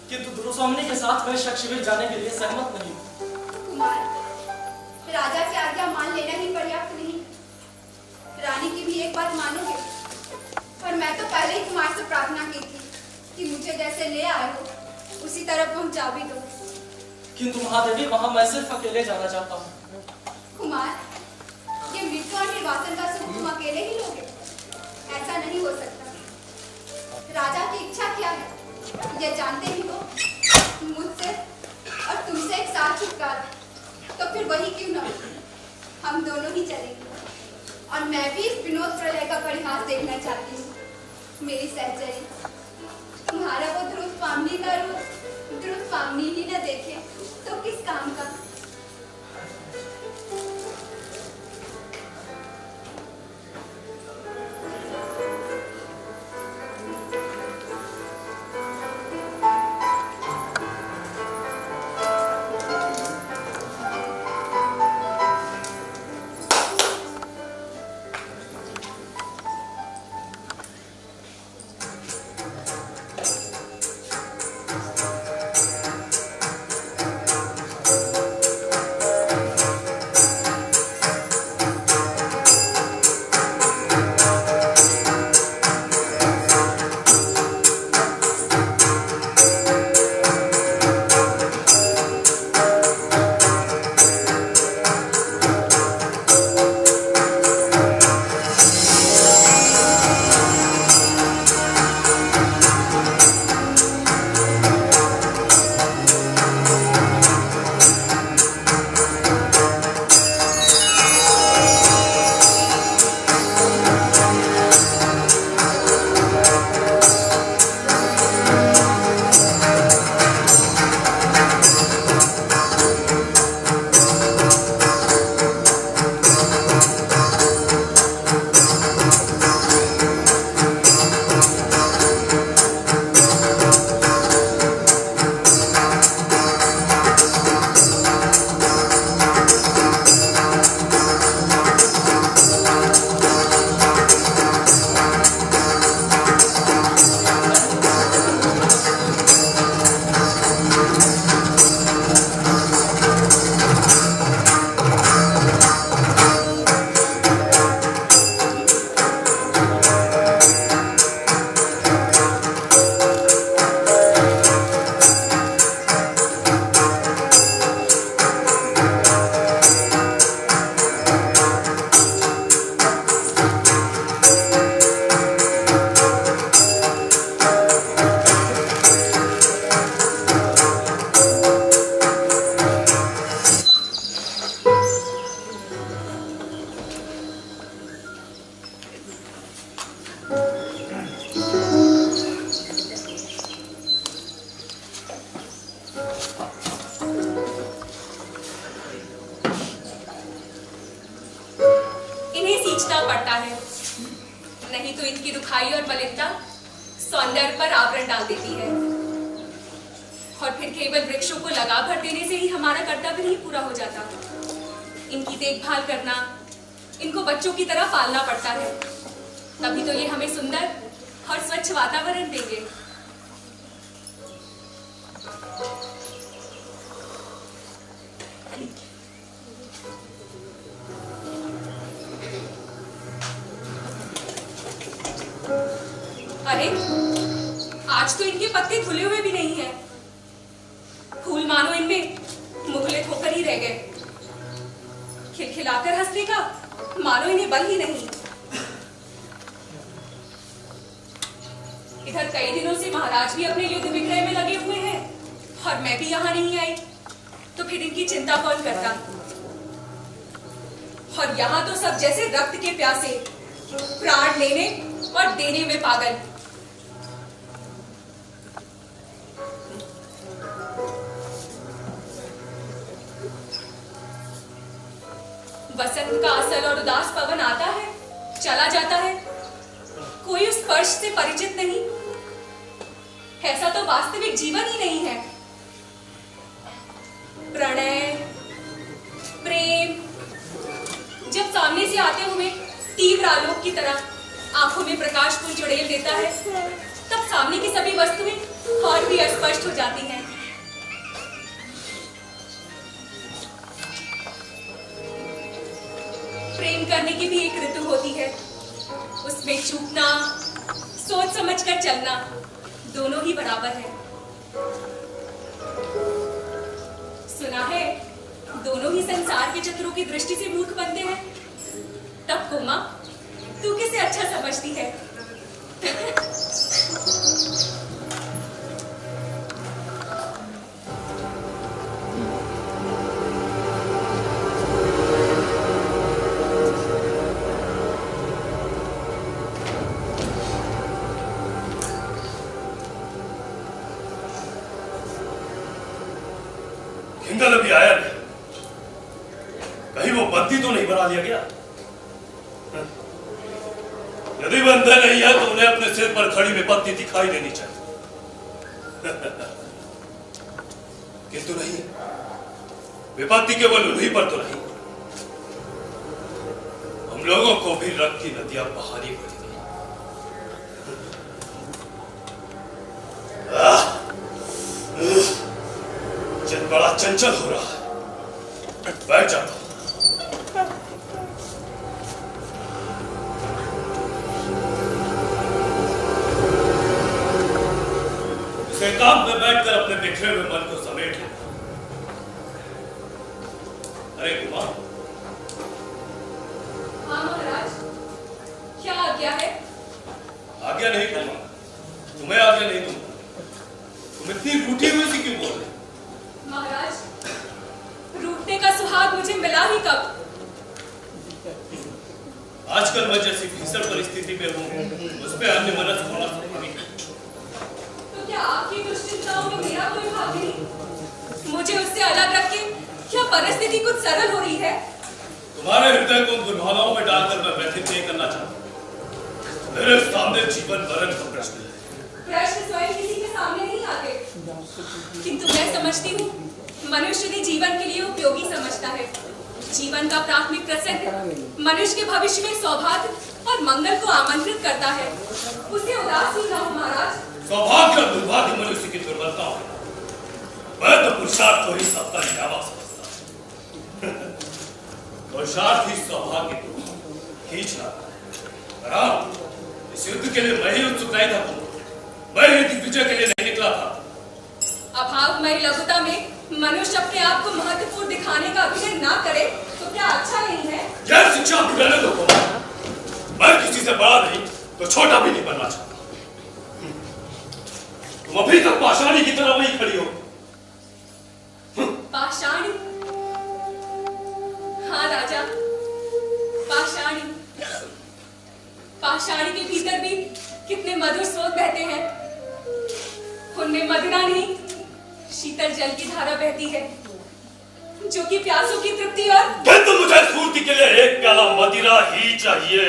किंतु ध्रुव स्वामिनी के साथ मैं शक शिविर जाने के लिए सहमत नहीं हूं। कुमार, राजा की आज्ञा मान लेना ही पर्याप्त नहीं, रानी की भी एक बात मानोगे? और मैं तो पहले ही कुमार से प्रार्थना की थी कि मुझे जैसे ले आए हो उसी तरह पहुंचा भी दो। किंतु महादेवी, वहां मैं सिर्फ अकेले जाना चाहता हूँ। कुमार, ये मृत्यु और निर्वासन का सुख तुम अकेले ही लोगे? ऐसा नहीं हो सकता। राजा की इच्छा क्या है ये जानते ही हो। मुझसे और तुमसे एक साथ छुटकारा, तो फिर वही क्यों ना, हम दोनों ही चलेंगे। और मैं भी इस विनोद प्रलय का परिहास देखना चाहती हूँ। मेरी सहचरी, तुम्हारा वो ध्रुव फामनी का रूप ध्रुव फामनी ही न देखे तो किस काम का। सींचना पड़ता है, नहीं तो इनकी रुखाई और मलिनता सौंदर्य पर आवरण डाल देती है। और फिर केवल वृक्षों को लगा भर देने से ही हमारा कर्तव्य नहीं पूरा हो जाता। इनकी देखभाल करना, इनको बच्चों की तरह पालना पड़ता है, तभी तो ये हमें सुंदर और स्वच्छ वातावरण देंगे। अरे आज तो इनके पत्ते धुले हुए भी नहीं हैं। फूल मानो इनमें मुखलित होकर ही रह गए। खिलखिलाकर हंसने का मानो इन्हें बल ही नहीं। इधर कई दिनों से महाराज भी अपने युद्ध विक्रय में लगे हुए हैं और मैं भी यहाँ नहीं आई, तो फिर इनकी चिंता कौन करता। और यहाँ तो सब जैसे रक्त के प्यासे, प्राण लेने और देने में पागल। वसंत का असल और उदास पवन आता है, चला जाता है, कोई उस स्पर्श से परिचित नहीं। ऐसा तो वास्तविक जीवन ही नहीं है। प्रणय, प्रेम जब सामने से आते हुए तीव्र आलोक की तरह आंखों में प्रकाश पुंज उड़ेल देता है, तब सामने की सभी वस्तुएं और भी अस्पष्ट हो जाती हैं। प्रेम करने की भी एक ऋतु होती है। उसमें चूकना, सोच समझकर चलना दोनों ही बराबर है। सुना है दोनों ही संसार के चतुरों की दृष्टि से मूर्ख बनते हैं। तब कोमा, तू किसे अच्छा समझती है? हिंगल अभी आया नहीं, कहीं वो बंदी तो नहीं बना लिया गया? यदि बंधन नहीं है तो उन्हें अपने सिर पर खड़ी विपत्ति दिखाई देनी चाहिए। किंतु नहीं, विपत्ति केवल उन्हीं पर तो नहीं, हम लोगों को भी रक्त की नदियां बहानी पड़ेगी। जन बड़ा चंचल हो रहा है, बैठ जाता हूं। एकांत में बैठकर अपने बिखरे हुए मन को समेट ले। अरे कुमार। हाँ महाराज, क्या आज्ञा है? आज्ञा नहीं कुमार, तुम्हें आज्ञा नहीं दूंगा। तुम इतनी रूठी हुई सी क्यों बोल रहे? महाराज, रूठने का सुहाग मुझे मिला ही कब? आजकल मैं जैसी भीषण परिस्थिति में हूँ, उस पर अन्य मनस होना स्वाभाविक है। तो क्या आपकी दुश्चिंताओं में मेरा कोई भाग नहीं? मुझे उससे अलग रख के क्या परिस्थिति कुछ सरल हो रही है? तुम्हारे हृदय को दुर्भावनाओं में डालकर मैं व्यथित नहीं करना चाहता। मेरे सामने जीवन मरण का प्रश्न है। प्रश्न स्वयं किसी के सामने नहीं आते, किंतु मैं समझती हूँ मनुष्य ने जीवन के लिए उपयोगी समझता है। जीवन का प्राथमिक प्रसंग मनुष्य के भविष्य में सौभाग्य और मंगल को आमंत्रित करता है। उसे उदास ही रहो महाराज। सौभाग्य और दुर्भाग्य मनुष्य की दुर्बलता है। मैं तो पुरुषार्थ को ही सबका न्यावा समझता हूँ। पुरुषार्थ ही सौभाग्य को खींच रहा है। इस युद्ध के लिए मैं ही उत्सुक नहीं था, मैं ही दिग्विजय के लिए नहीं निकला था। अभावमयी लघुता में मनुष्य अपने आप को महत्वपूर्ण दिखाने का अभिनय ना करे तो क्या अच्छा नहीं है? यह शिक्षा रहने दो कुमार। मैं किसी से बड़ा नहीं तो छोटा भी नहीं बनना चाहता। तुम अभी तक पाषाणी की तरह वही खड़ी हो। पाषाणी? हाँ राजा, पाषाणी। पाषाणी के भीतर भी कितने मधुर स्रोत बहते हैं। उनमें मदिरा नहीं, शीतल जल की धारा बहती है, जो कि प्यासों की तृप्ति और तो मुझे स्फूर्ति के लिए एक प्याला मदिरा ही चाहिए।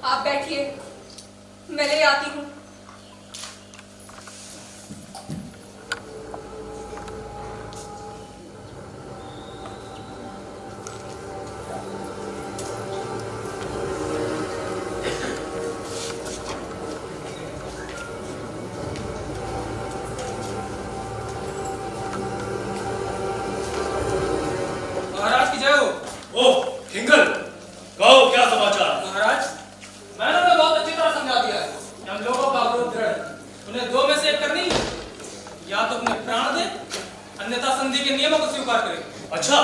आप बैठिए, मैं ले आती हूँ। महाराज की जय हो। ओह हिंगल, कहो क्या समाचार? महाराज, मैंने तो बहुत अच्छी तरह समझा दिया है कि हम लोगों का विरोध दृढ़। उन्हें दो में से एक करनी, या तो अपने प्राण दे, अन्यथा संधि के नियमों को स्वीकार करें। अच्छा,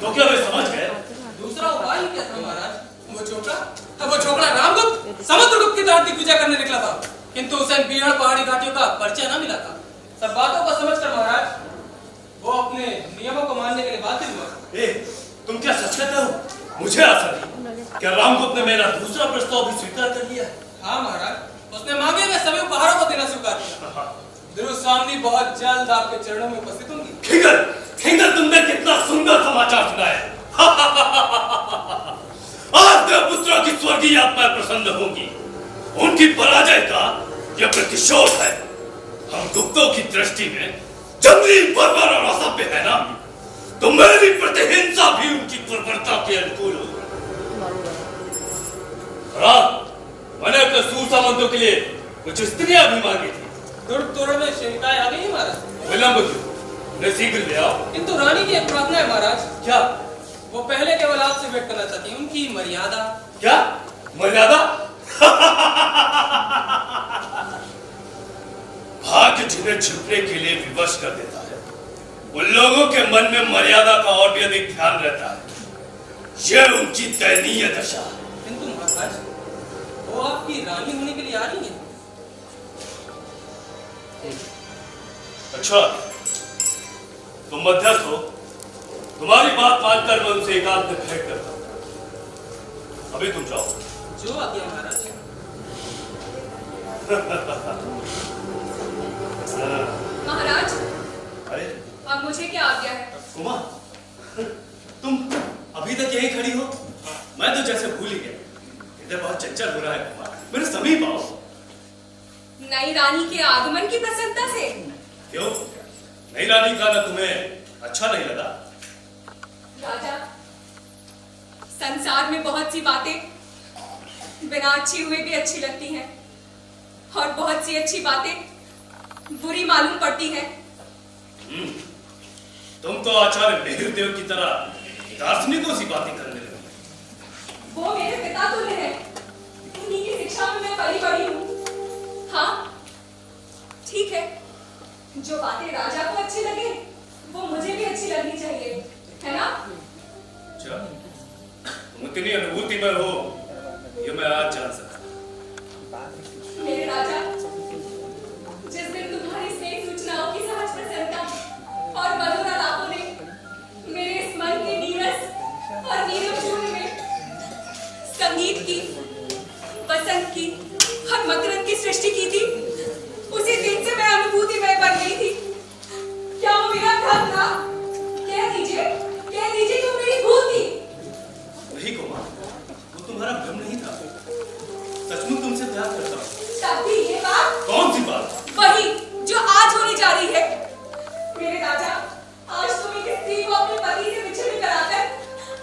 तो क्या वे समझ गए? दूसरा उपाय ही क्या था महाराज? वो छोकरा रामगुप्त समुद्रगुप्त की तरह दिग्विजय करने निकला था, किंतु उसे बीहड़ पहाड़ी घाटियों का परिचय न मिला था। सब बातों को समझकर महाराज वो अपने नियमों को मानने के लिए बाध्य हुआ। ए, तुम क्या सच कहते हो? मुझे आशा नहीं। क्या रामगुप्त ने मेरा दूसरा प्रस्ताव भी स्वीकार कर लिया? हाँ महाराज, उसने मांगे हुए सभी उपहारों को देना स्वीकार किया। द्रुस्वामिनी बहुत जल्द आपके चरणों में उपस्थित होंगी। हिंगल, हिंगल, तुमने कितना सुंदर समाचार सुनाया। आज पुत्रों की स्वर्गीय आत्मा प्रसन्न होंगी। उनकी पराजय का यह प्रतिशोध है। हम गुप्तों की दृष्टि में जंगली, बर्बर और असभ्य है ना, तो मेरी प्रतिहिंसा भी उनकी बर्बरता के अनुकूल होगी। मैंने अपने सूरसामंतों के लिए कुछ स्त्रियां भी मांगी थी। दुर्ग तोरण में शंकाएं आ गई महाराज। विलंब क्यों? उन्हें शीघ्र ले आओ। किंतु रानी की एक प्रार्थना है महाराज। क्या? वो पहले केवल आपसे भेंट करना चाहती हैं, उनकी मर्यादा। क्या मर्यादा? भाग्य जिन्हें छिपने के लिए विवश कर देता है, उन लोगों के मन में मर्यादा का और भी अधिक ध्यान रहता है। यह उनकी दयनीय दशा। किंतु महाराज, वो आपकी रानी होने के लिए आ रही है। अच्छा, तुम मध्यस्थ हो, तुम्हारी बात मानकर मैं उनसे एकांत में भेंट करता हूं। अभी तुम जाओ। जो आज्ञा महाराज। महाराज, अरे अब मुझे क्या आज्ञा है? उमा, तुम अभी तक यहीं खड़ी हो? मैं तो जैसे भूल ही गया। इधर बहुत चंचल हो रहा है उमा, मेरे समीप आओ। नई रानी के आगमन की प्रसन्नता से। क्यों, नई रानी का ना तुम्हें अच्छा नहीं लगा? राजा, संसार में बहुत सी बातें बिना अच्छी हुए भी अच्छी लगती हैं, और बहुत सी अच्छी बातें बुरी मालूम पड़ती हैं। तुम तो आचार्य मेहरदेव की तरह दार्शनिकों सी बातें करने लगे। वो मेरे पिता तुल्य हैं, उन्हीं की शिक्षा में मैं पली बड़ी हूँ। हाँ, ठीक है, जो बातें राजा को अच्छी लगे वो मुझे भी अच्छी लगनी चाहिए, है ना? अच्छा, तुम इतनी अनुभूति में हो, ये मैं आज जान सका। मेरे राजा, जिस दिन तुम्हारी स्नेह सूचनाओं की सहज प्रसन्नता और मधुर आलापों ने मेरे इस मन के नीरस और नीरव शून्य में संगीत की, वसंत की और मकरंद की सृष्टि की थी, उसी दिन से मैं अनुभूतिमय बन गई थी। क्या वो मेरा भ्रम था? कह दीजिए कि वो मेरी भूल थी। नहीं कुमार, वो तुम्हारा भ्रम नहीं था। सचमुच तुमसे प्यार करता हूँ। तब भी ये बात? कौन सी बात? वही जो आज होने जा रही है। मेरे राजा, आज तुम एक स्त्री को अपने पति से विच्छेद कराकर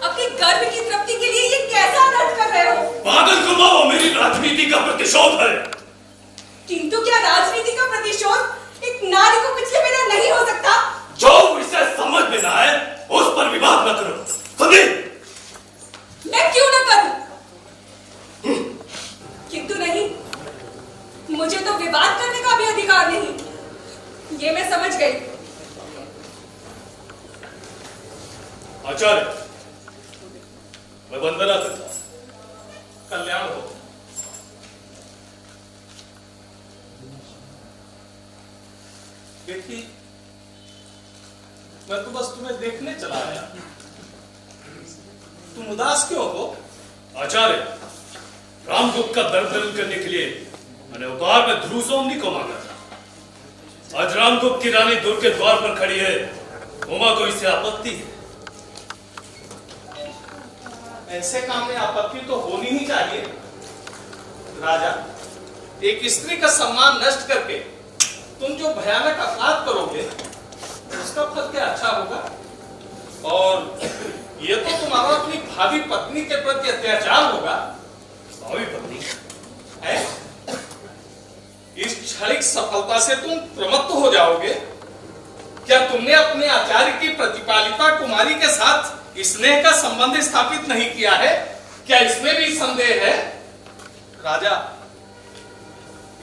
अपने गर्भ की तृप्ति के लिए ये कैसा अनर्थ कर रहे हो? पागल कुमार, वो मेरी राजनीति का प्रतिशोध है। किंतु क्या राजनीति का प्रतिशोध एक नारी को पिछले बिना नहीं हो सकता? जो विषय समझ में ना आए उस पर विवाद न करो, समझे? मैं क्यों न करूं? किंतु नहीं, मुझे तो विवाद करने का भी अधिकार नहीं, ये मैं समझ गई। आचार्य, मैं वंदना करता हूं। कल्याण हो। देखिए, मैं तो बस तुम्हें देखने चला आया। तुम उदास क्यों हो? आचार्य, रामगुप्त का दर्द दूर करने के लिए मैंने उपहार में ध्रुव सोमनी को मांगा था। आज रामगुप्त की रानी दुर्ग के द्वार पर खड़ी है, उमा को इससे आपत्ति है। ऐसे काम में आपत्ति तो होनी ही चाहिए। राजा, एक स्त्री का सम्मान नष्ट करके तुम जो भयानक अपराध करोगे, उसका फल क्या अच्छा होगा? और ये तो तुम्हारा अपनी भावी पत्नी के प्रति अत्याचार होगा। भावी पत्नी है? इस क्षणिक सफलता से तुम प्रमत्त हो जाओगे। क्या तुमने अपने आचार्य की प्रतिपालिता कुमारी के साथ स्नेह का संबंध स्थापित नहीं किया है? क्या इसमें भी संदेह है? राजा,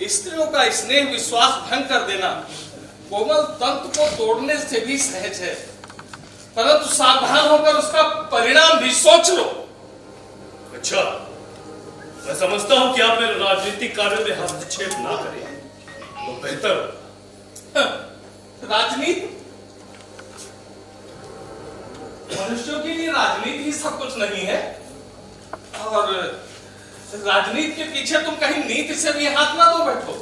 स्त्रियों का स्नेह विश्वास भंग कर देना कोमल तंत्र को तोड़ने से भी सहज है, परंतु सावधान होकर उसका परिणाम भी सोच लो। अच्छा, मैं समझता हूं कि आप मेरे राजनीतिक कार्यों में हस्तक्षेप ना करें तो बेहतर हो। राजनीति? मनुष्यों के लिए राजनीति ही सब कुछ नहीं है। और राजनीति के पीछे तुम कहीं नीति से भी हाथ ना दो बैठो,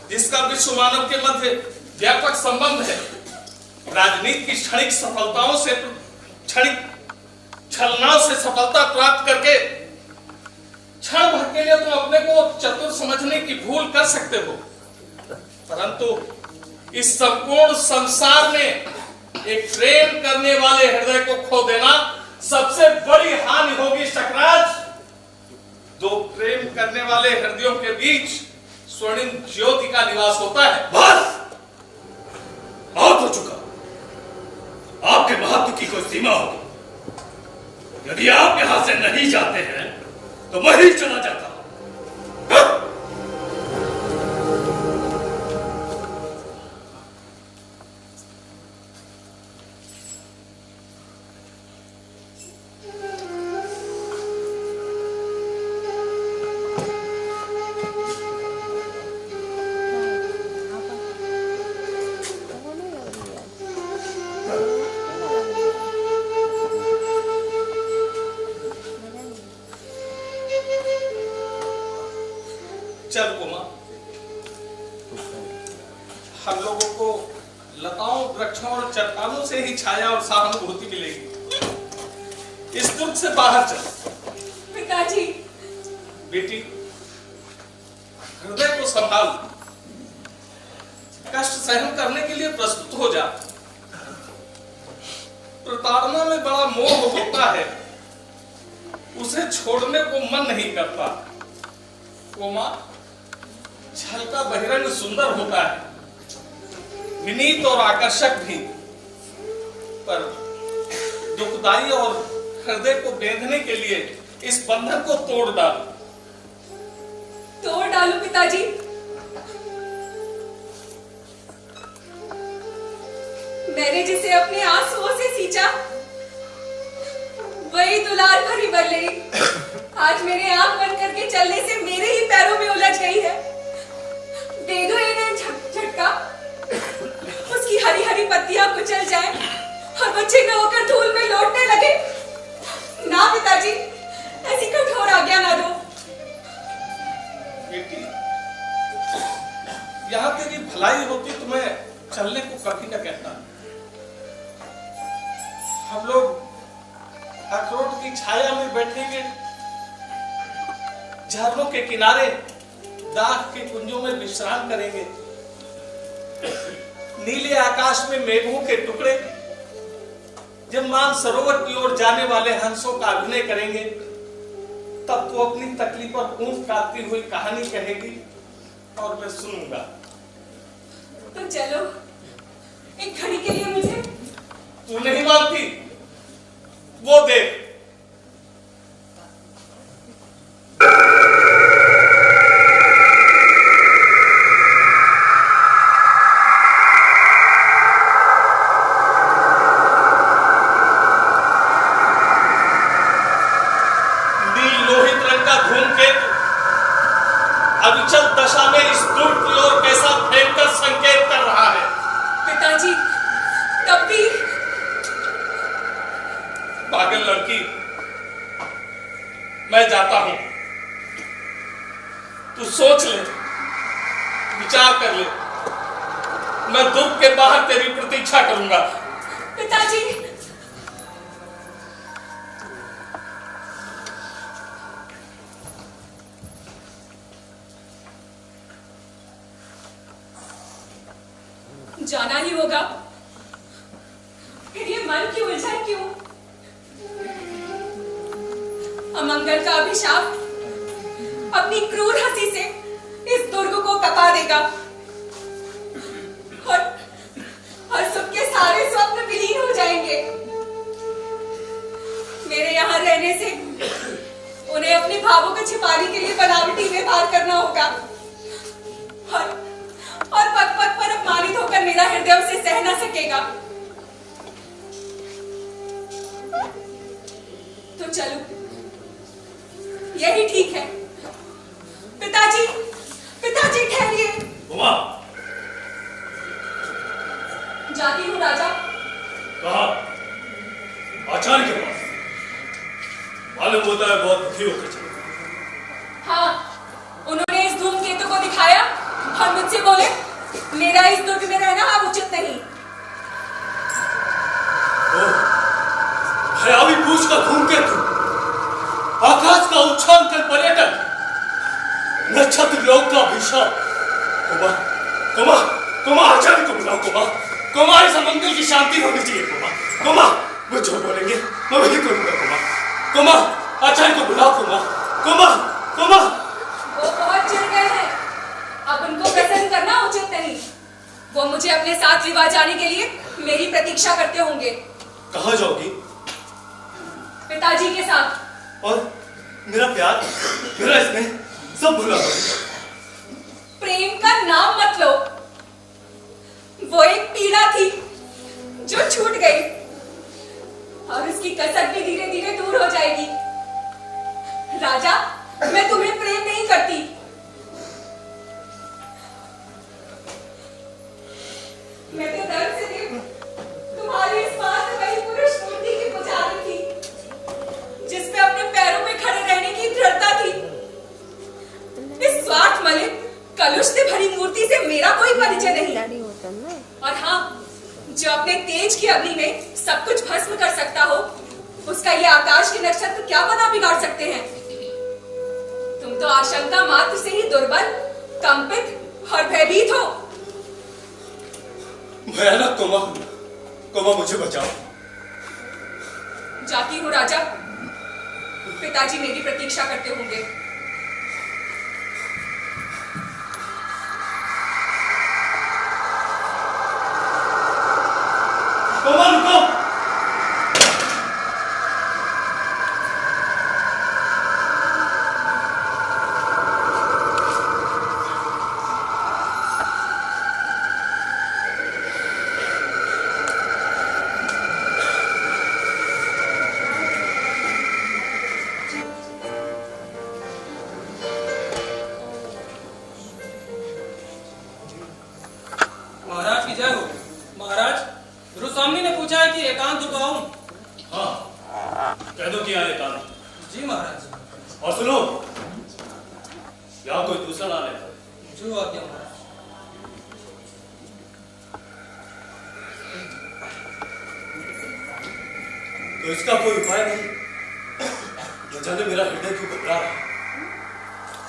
जिसका विश्व मानव के मध्य व्यापक संबंध है। राजनीति की क्षणिक सफलताओं से, क्षणिक छलनाओं से सफलता प्राप्त करके क्षण भर के लिए तुम अपने को चतुर समझने की भूल कर सकते हो, परंतु इस संपूर्ण संसार में एक प्रेम करने वाले हृदय को खो देना सबसे बड़ी हानि होगी शकराज। दो प्रेम करने वाले हृदयों के बीच स्वर्णिम ज्योति का निवास होता है। बस बहुत हो चुका। आपके महत्व की कोई सीमा होगी। यदि आप यहां से नहीं जाते हैं तो मैं ही चला जाता हूं। चल कुमा, हम लोगों को लताओं, वृक्षों और चट्टानों से ही छाया और सहानुभूति मिलेगी। इस दुख से बाहर चल। पिताजी। बेटी, हृदय को संभाल, कष्ट सहन करने के लिए प्रस्तुत हो जा। प्रताड़ना में बड़ा मोह होता है, उसे छोड़ने को मन नहीं करता। कोमा, छल का बहिरंग सुंदर होता है, विनीत और आकर्षक भी, पर दुखदाई और हृदय को बेंधने के लिए इस बंधन को तोड़ डाल। तोड़ डालू पिताजी? मैंने जिसे अपने आंसुओं से सींचा, वही दुलार भरी बल्ले आज मेरे आंख बंद करके चलने से मेरे ही पैरों में उलझ गई है। दे दो इन्हें झटका, उसकी हरी हरी पत्तियां कुचल जाए और वो छिन्न होकर धूल में लौटने लगे। ना पिताजी, ऐसी कठोर आज्ञा ना दो। बेटी, यहाँ तेरी भलाई होती तो मैं चलने को कभी न कहता। हम लोग अखरोट की छाया में बैठेंगे, झरनों के किनारे दाख के कुंजों में विश्राम करेंगे, नीले आकाश में मेघों के टुकड़े जब मानसरोवर की ओर जाने वाले हंसों का अभिनय करेंगे, तब तो अपनी तकलीफ पर ऊंट काटती हुई कहानी कहेगी और मैं सुनूंगा। तो चलो, एक घड़ी के लिए मुझे। तू नहीं मानती? वो देख। अविचल दशा में इस दूर की ओर कैसा भयंकर संकेत कर रहा है। पिताजी, तब भी। पागल लड़की, मैं जाता हूं। तू सोच ले, विचार कर ले, मैं दुख के बाहर तेरी प्रतीक्षा करूंगा। पिताजी। जाना ही होगा, फिर ये मन की उलझन क्यों? अमंगल का अभिशाप अपनी क्रूर हंसी से इस दुर्ग को कपा देगा और सुख के सारे स्वप्न विलीन हो जाएंगे। मेरे यहाँ रहने से उन्हें अपने भावों को छिपाने के लिए बनावटी व्यवहार करना होगा और पग पग पर अपमानित होकर मेरा हृदय उसे सह न सकेगा। तो चलो, यही ठीक है। पिताजी, पिताजी ठहरिए। जाती हूँ राजा। कहा? आचार्य के पास। मालूम होता है बहुत दुखी होकर चले। हाँ, उन्होंने इस धूमकेतु को दिखाया और मुझसे बोले मेरा इस दुर्ग में रहना अब उचित नहीं। भयावी पूछ का धूमकेतु, आकाश का उच्छांकन पर्यटक, नक्षत्र लोक का अभिशाप। कुमा, कुमा, कुमा, आचार्य को बुलाओ। कुमा, कुमा, इस अमंगल की शांति होनी चाहिए। कुमा, कुमा, वो जो बोलेंगे मैं वही करूंगा। कुमा, कुमा, आचार्य को बुलाओ। कुमा, कुमा, कुमा। वो बहुत चिढ़ गए हैं, अब उनको प्रसन्न करना उचित नहीं। वो मुझे अपने साथ विवाह जाने के लिए मेरी प्रतीक्षा करते होंगे। कहाँ जाओगी? पिताजी के साथ। और मेरा प्यार, मेरा इसमें सब भुला दो। प्रेम का नाम मत लो, वो एक पीड़ा थी जो छूट गई और उसकी कसक भी धीरे धीरे दूर हो जाएगी। राजा, मैं तुम्हें प्रेम नहीं करती। मैं तो दर्द से तुम्हारी इस पास वही पुरुष मूर्ति की पुजारी थी जिसमें अपने पैरों में खड़े रहने की दृढ़ता थी। इस स्वार्थ मलिन कलुष से भरी मूर्ति से मेरा कोई परिचय नहीं। और हाँ, जो अपने तेज की अग्नि में सब कुछ भस्म कर सकता हो, उसका ये आकाश के नक्षत्र क्या पता बिगाड़ सकते हैं। तुम तो आशंका मात्र से ही दुर्बल, कंपित और भयभीत हो। भयानक कोमा, मुझे बचाओ। जाती हूँ राजा, पिताजी मेरी प्रतीक्षा करते होंगे। कोमा रुको। महाराज की जय हो। महाराज, गुरुस्वामी ने पूछा है कि एकांत को आऊं। हाँ, कह दो कि यहाँ एकांत। जी महाराज। और सुनो, यहाँ कोई दूसरा ना ले। जो आज्ञा महाराज। तो इसका कोई उपाय नहीं। न जाने मेरा हृदय क्यों घबरा रहा है।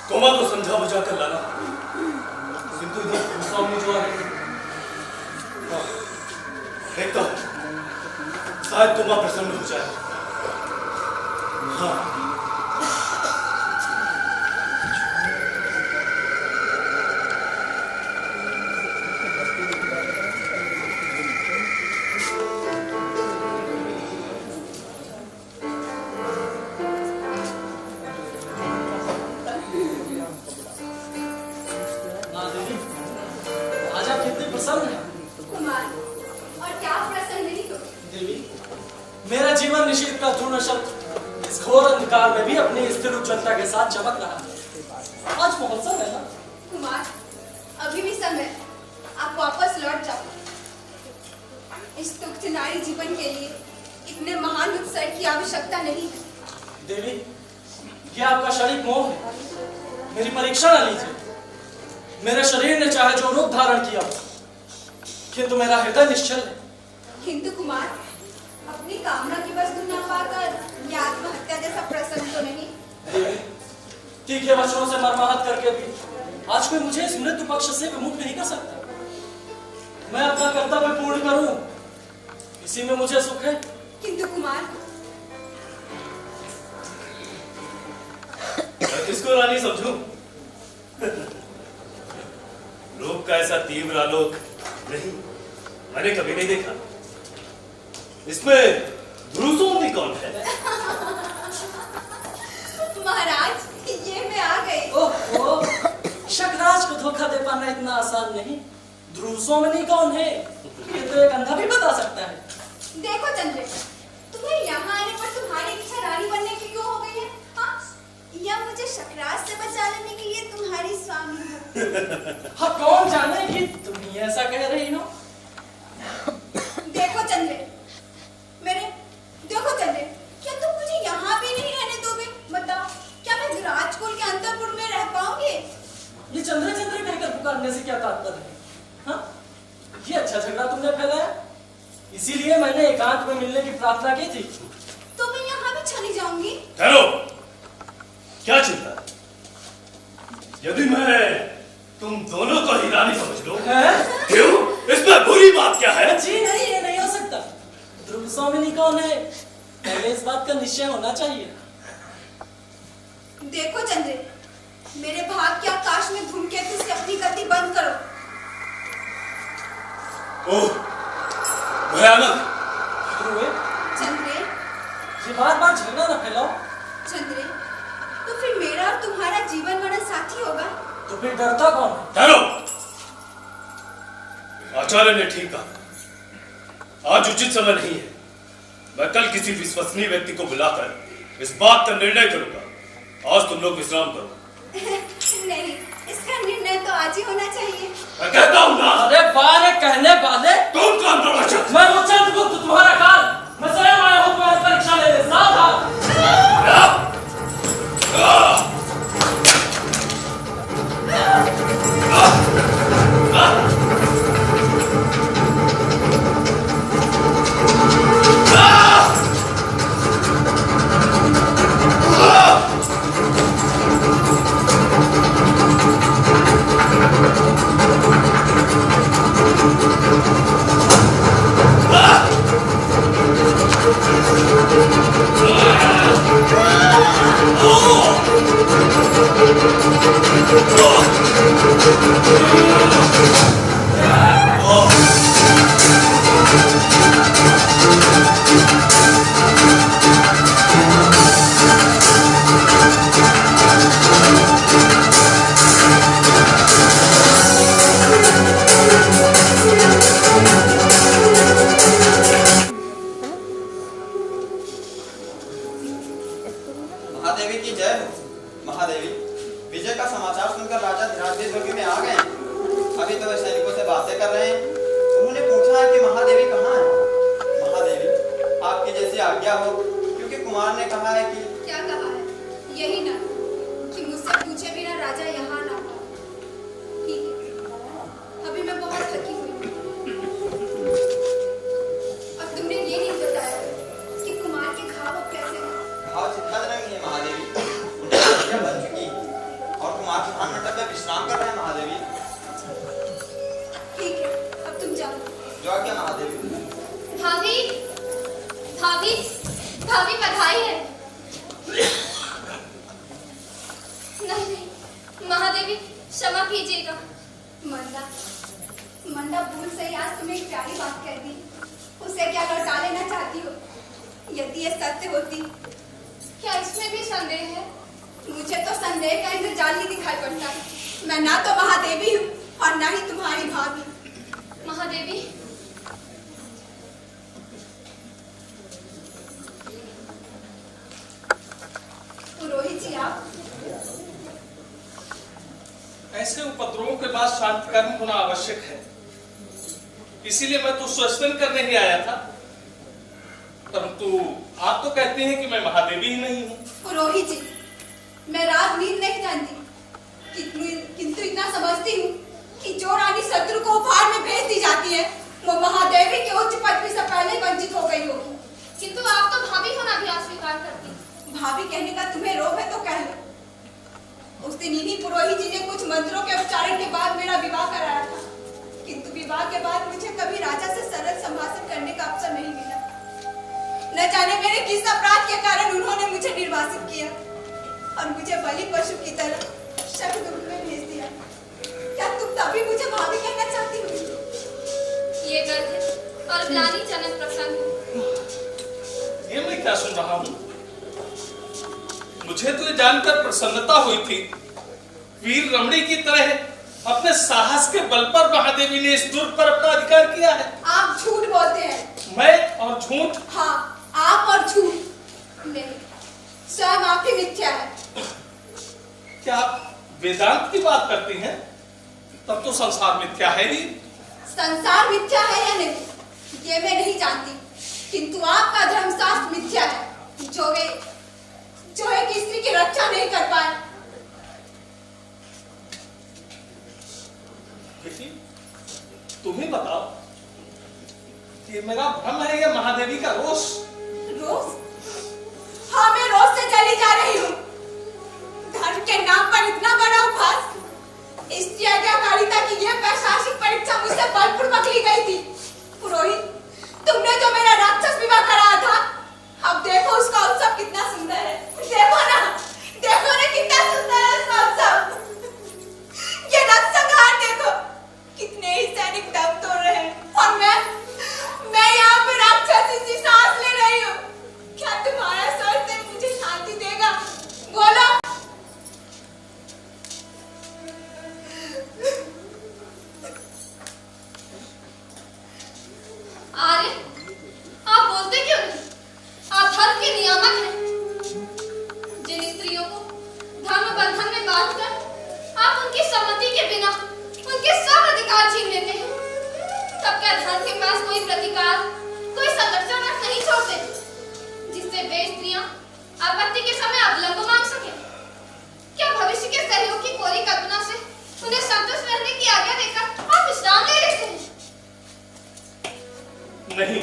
कोमा को समझा बुझा कर लाना, किंतु इधर गुरुस्वामी जो आ रहे हैं। हाँ, देखता हूं, शायद कोमा प्रसन्न हो जाए। हाँ, आज आप कितने प्रसन्न हैं? कुमार, और क्या प्रसन्न नहीं हो? देवी, मेरा जीवन निषेध का ध्रुव शब्द इस घोर अंधकार में भी अपनी स्थिर उज्ज्वलता के साथ चमक रहा है। आज महोत्सव है ना? कुमार, अभी भी समय, आप वापस लौट जाओ। इस तुच्छ नारी जीवन के लिए इतने महान उत्सर्ग की आवश्यकता नहीं। देवी, ये आपका क्षणिक मोह है। मेरी परीक्षा न लीजिए। मेरे शरीर ने चाहे जो रूप धारण किया, किंतु मेरा हृदय निश्चल है। किंतु कुमार, अपनी कामना की वस्तु न पाकर ये आत्महत्या जैसा प्रसन्न तो नहीं? देवी, तीखे वचनों से मरमाहत करके भी आज कोई मुझे इस मृत्यु पक्ष से विमुख नहीं कर सकता। मैं अपना कर्तव्य पूर्ण करूं, इसी में मुझे सुख है। किंतु कुमार, मैं किसको रानी समझूं? रूप का ऐसा तीव्र आलोक नहीं, मैंने कभी नहीं देखा। इसमें गुरुस्वामी कौन है? महाराज, ये मैं आ गई। ओह, शकराज को धोखा दे पाना इतना आसान नहीं। ध्रुव स्वामी कौन है, ये तो एक अंधा भी बता सकता है। देखो चंद्र, तुम्हें यहाँ आने पर तुम्हारी इच्छा रानी बनने की क्यों हो गई है? हाँ? या मुझे शकराज से बचा लेने के लिए तुम्हारी स्वामी हो? हाँ, कौन जाने कि तुम ही ऐसा कह रही हो। देखो चंद्र, क्या तुम मुझे यहाँ भी नहीं रहने दोगे? बताओ, क्या मैं राजकुल के अंतःपुर में रह पाऊंगी? ये चंद्र चंद्र कहकर पुकारने से क्या तात्पर्य है? हाँ? ये अच्छा झगड़ा तुमने फैलाया, इसीलिए मैंने एकांत में मिलने की प्रार्थना की थी। तो मैं यहाँ भी चली जाऊंगी। ठहरो, क्या चिंता? यदि मैं तुम दोनों को ही रानी समझ लो, क्यों? इसमें बुरी बात क्या है? जी नहीं, ये नहीं हो सकता। ध्रुव स्वामी कौन है, पहले इस बात का निश्चय होना चाहिए। देखो चंद्र, मेरे भाग के आकाश में धूमकेतु से अपनी गति बंद करो। ओह, भयानक। ध्रुव, बार बार झगड़ा न फैलाओ। चंद्रे, तो फिर मेरा और तुम्हारा जीवन मरण साथी होगा। तो फिर डरता कौन है? ठहरो। आचार्य ने ठीक कहा, आज उचित समय नहीं है। मैं कल किसी विश्वसनीय व्यक्ति को बुलाकर इस बात का निर्णय करूंगा। आज तुम लोग विश्राम करो। नहीं, इसका निर्णय तो आज ही होना चाहिए। मैं कहता हूं ना। अरे बारे कहने वाले, कौन काम करना चाहता? मैं वो चंद्रगुप्त तुम्हारा काल, मैं स्वयं आया हूं तुम्हारी परीक्षा लेने। सावधान। महादेवी की जय हो। महादेवी, विजय का समाचार सुनकर राजा धीराज जोगी में आ गए हैं। अभी तो वे सैनिकों से बातें कर रहे हैं। उन्होंने पूछा है कि महादेवी कहाँ है। महादेवी, आपकी जैसी आज्ञा हो, क्योंकि कुमार ने कहा है कि क्या कहा है? यही ना कि मुझसे पूछे बिना राजा यहाँ ना हो। ठीक है, अभी मैं बहुत थकी हुई हूँ। और तुमने ये नहीं बताया कि कुमार के घाव अब कैसे हैं? घाव चिंताजनक नहीं है महादेवी, उनकी हड्डियां बन चुकी हैं और कुमार प्रधान मंडप में विश्राम कर रहे हैं। महादेवी, ठीक है, अब तुम जाओ। जो आज्ञा महादेवी। भाभी, भाभी, भाभी बधाई है। नहीं नहीं, महादेवी क्षमा कीजिएगा। मंदा, मंदा भूल से ही आज तुम्हें एक प्यारी बात कह दी। उसे क्या लौटा लेना चाहती हो? यदि ये सत्य होती। क्या इसमें भी संदेह है? मुझे तो संदेह का इंद्रजाल ही दिखाई पड़ता है। मैं ना तो महादेवी हूँ और ना ही तुम्हारी भाभी। महादेवी, पुरोहित जी, आप ऐसे उपद्रवों के बाद शांति कर्म होना आवश्यक है। इसीलिए मैं तो स्वस्वन करने ही आया था, परंतु आप तो कहते हैं कि मैं महादेवी ही नहीं हूँ। पुरोहित जी, मैं रात नींद नहीं जानती, किंतु इतना समझती हूँ कि जो रानी शत्रु को उपहार में भेज दी जाती है, वो महादेवी के उच्च पदवी से पहले वंचित हो गई होगी। किंतु आप तो भाभी होना भी अस्वीकार करती। भाभी कहने का तुम्हें रोग है तो कह लो। उस दिन इन्हीं पुरोहित जी ने कुछ मंत्रों के उच्चारण के बाद मेरा विवाह कराया था, किंतु विवाह के बाद मुझे कभी राजा से सरल संभाषण करने का अवसर नहीं मिला। न जाने मेरे किस अपराध के कारण उन्होंने मुझे निर्वासित किया और मुझे बलि पशु की तरह शत्रुदुर्ग में भेज दिया। क्या तुम तभी मुझे भाभी कहना चाहती हो? ये गलत है और ग्लानिजनक प्रसंग है। ये मैं क्या सुन रहा हूँ? मुझे तो ये जानकर प्रसन्नता हुई थी, वीर रमणी की तरह अपने साहस के बल पर महादेवी ने इस दुर्ग पर अपना अधिकार किया है। आप झूठ बोलते हैं। मैं और झूठ? हाँ, आप और झूठ नहीं, स्वयं आप ही मिथ्या है। क्या आप वेदांत की बात करती हैं? तब तो संसार मिथ्या है ही। संसार मिथ्या है या नहीं, ये मैं नहीं जानती, किंतु आपका धर्मशास्त्र मिथ्या है, जो एक स्त्री की रक्षा नहीं कर पाए। बेटी, तुम ही बताओ कि मेरा भ्रम है या महादेवी का रोष? रोष? हाँ, मैं रोष से चली जा रही हूँ। धर्म के नाम पर इतना बड़ा उपहास, स्त्री आज्ञाकारिता की यह प्रशासनिक परीक्षा मुझसे बलपूर्वक ली गई थी। पुरोहित, तुमने जो मेरा राक्षस विवाह कराया था, अब देखो उसका उत्सव कितना सुंदर है। देखो ना कितना सुंदर है उसका उत्सव। ये नरसंहार देखो, कितने ही सैनिक दम तोड़ रहे हैं और मैं यहाँ पे राक्षसी सी सांस ले रही हूँ। क्या तुम्हारा कोई प्रतिकार, कोई संरक्षण नहीं छोड़ते जिससे वे स्त्रियां आपत्ति के समय अवलंब मांग सके। क्या भविष्य के सहयोग की कोरी कल्पना से उन्हें संतुष्ट रहने की आज्ञा देकर आप विश्राम ले लेते हैं? नहीं,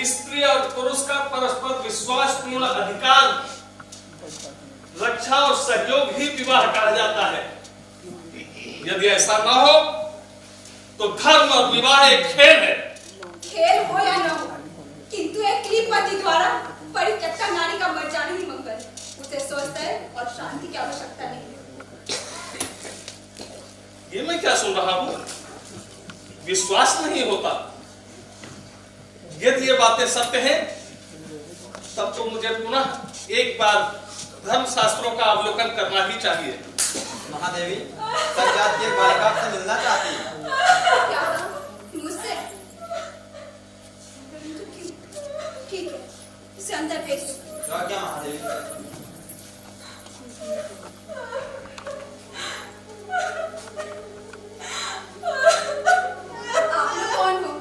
स्त्री और पुरुष का परस्पर विश्वासपूर्ण अधिकार, रक्षा और सहयोग ही विवाह कहा जाता है। यदि ऐसा न हो तो धर्म और विवाह एक खेल है। खेल हो या न हो, किंतु एक पति द्वारा परित्यक्ता नारी का मर जाना ही मंगल। उसे स्वस्थ है और शांति की आवश्यकता नहीं। ये मैं क्या सुन रहा हूं? विश्वास नहीं होता। यदि ये बातें सत्य हैं, तब तो मुझे पुनः एक बार धर्म शास्त्रों का अवलोकन करना ही चाहिए। महादेवी, सज्जाद की एक बालिका से मिलना चाहती है। क्या मुझसे? ठीक है, इसे अंदर भेज दो। क्या महादेवी? आप लोग कौन हो?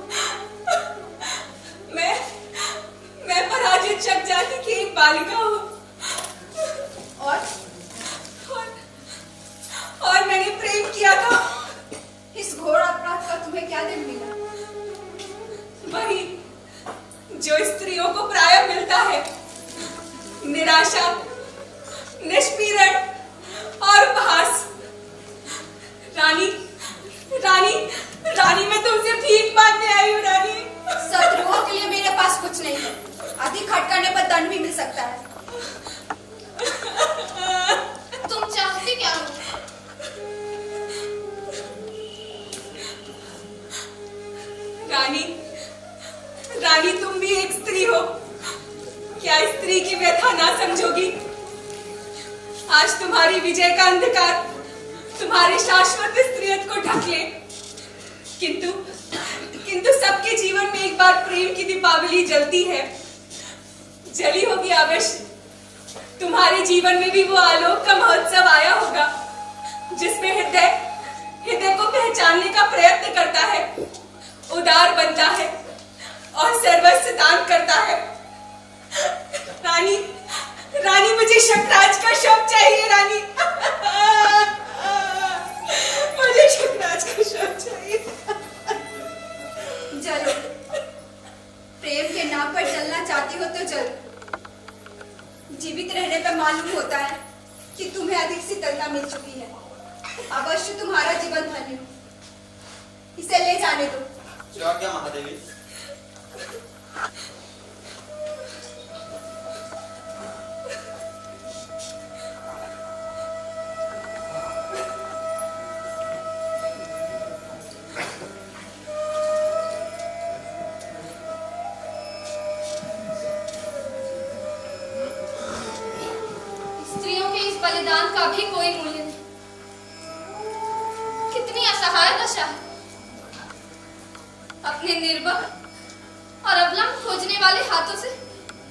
मैं पराजित चक जाति की एक बालिका हूँ। और मैंने प्रेम किया था। इस घोर अपराध का तुम्हें क्या दंड मिला? वही जो स्त्रियों को प्रायः मिलता है, निराशा, निष्पीड़न और उपहास। रानी मैं तुमसे भीख मांगने आई हूँ। रानी, शत्रुओं के लिए मेरे पास कुछ नहीं है। अधिक खट करने पर दंड भी मिल सकता है। तुम चाहती क्या हो? रानी तुम भी एक स्त्री हो। क्या स्त्री की व्यथा ना समझोगी? आज तुम्हारी विजय का अंधकार तुम्हारी शाश्वत स्त्रीयत को ढक ले। किंतु सबके जीवन में एक बार प्रेम की दीपावली जलती है। जली होगी अवश्य। तुम्हारे जीवन में भी वो आलोक का महोत्सव आया होगा, जिसमें हृदय को पहचानने का प्रयत्न करता है, उदार बनता है और सर्वस्व दान करता है। रानी मुझे शकराज का शव चाहिए। रानी, मुझे शकराज का शव चाहिए। चलो, प्रेम के नाम पर जलना चाहती हो तो चलो। जीवित रहने पर मालूम होता है कि तुम्हें अधिक शीतलता मिल चुकी है। अवश्य तुम्हारा जीवन धन्य हो। इसे ले जाने दो। क्या महादेवी? स्त्रियों के इस बलिदान का भी कोई मूल्य नहीं। कितनी असहाय दशा है। अपने निर्बल और अवलंब खोजने वाले हाथों से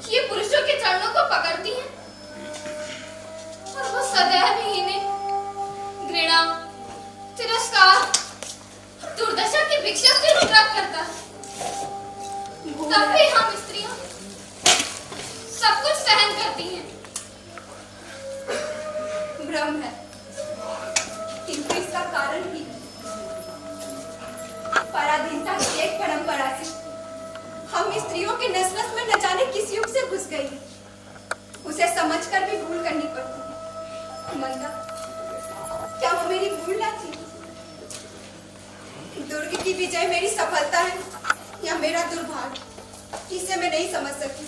ये पुरुषों के चरणों को पकड़ती हैं और वो सदैव ही इन्हें घृणा, तिरस्कार, दुर्दशा की भिक्षा से रुद्राक्ष करता है। तब भी हम स्त्रियां सब कुछ सहन करती हैं। भ्रम है, किंतु इसका कारण ही पराधीनता की एक परंपरा से हम स्त्रियों के नस-नस में न जाने किस युग से घुस गई है। उसे समझकर भी भूल करनी पड़ती है। मंदा, क्या वो मेरी भूल ना थी? दुर्ग की विजय मेरी सफलता है या मेरा दुर्भाग्य? इसे मैं नहीं समझ सकती।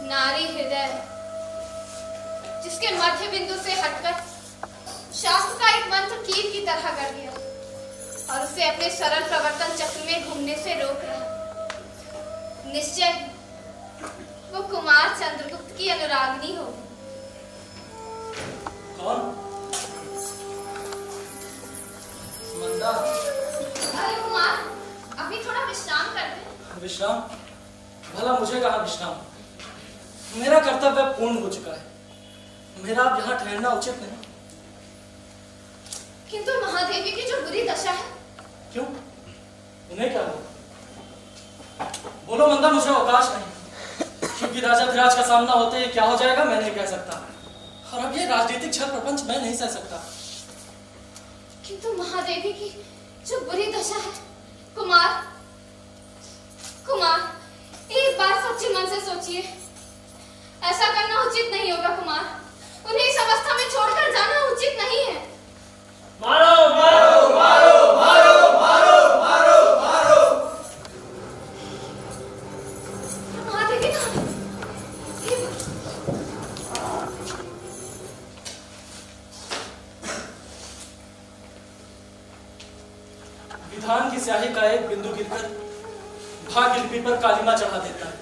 नारी हृदय जिसके मध्य बिंदु से हटकर शास्त्र का एक मंत्र कील की तरह कर गया और उसे अपने सरल प्रवर्तन चक्र में घूमने से रोक रहा। निश्चय वो कुमार चंद्रगुप्त की अनुरागनी होगी। कौन? मंदा। अरे कुमार, अभी थोड़ा विश्राम करते। विश्राम? भला मुझे कहाँ विश्राम? मेरा कर्तव्य पूर्ण हो चुका है। मेरा अब यहाँ ठहरना उचित नहीं। किंतु महादेवी की जो बुरी दशा है क्यों? उन्हें क्या हुआ? बोलो मंदा, मुझे अवकाश नहीं, क्योंकि राजा धीराज का सामना होते ही क्या हो जाएगा मैं नहीं कह सकता, और अब ये राजनीतिक छल प्रपंच मैं नहीं सह सकता। किंतु महादेवी की जो बुरी दशा है, कुमार कुमार एक बार सच्चे मन से सोचिए, ऐसा करना उचित नहीं होगा कुमार। उन्हें इस अवस्था में छोड़कर जाना उचित नहीं है। मारो मारो मारो मारो मारो मारो मारो। महादेवी कहाँ? विधान की स्याही का एक बिंदु गिरकर भाग्य लिपि पर कालिमा चढ़ा देता है।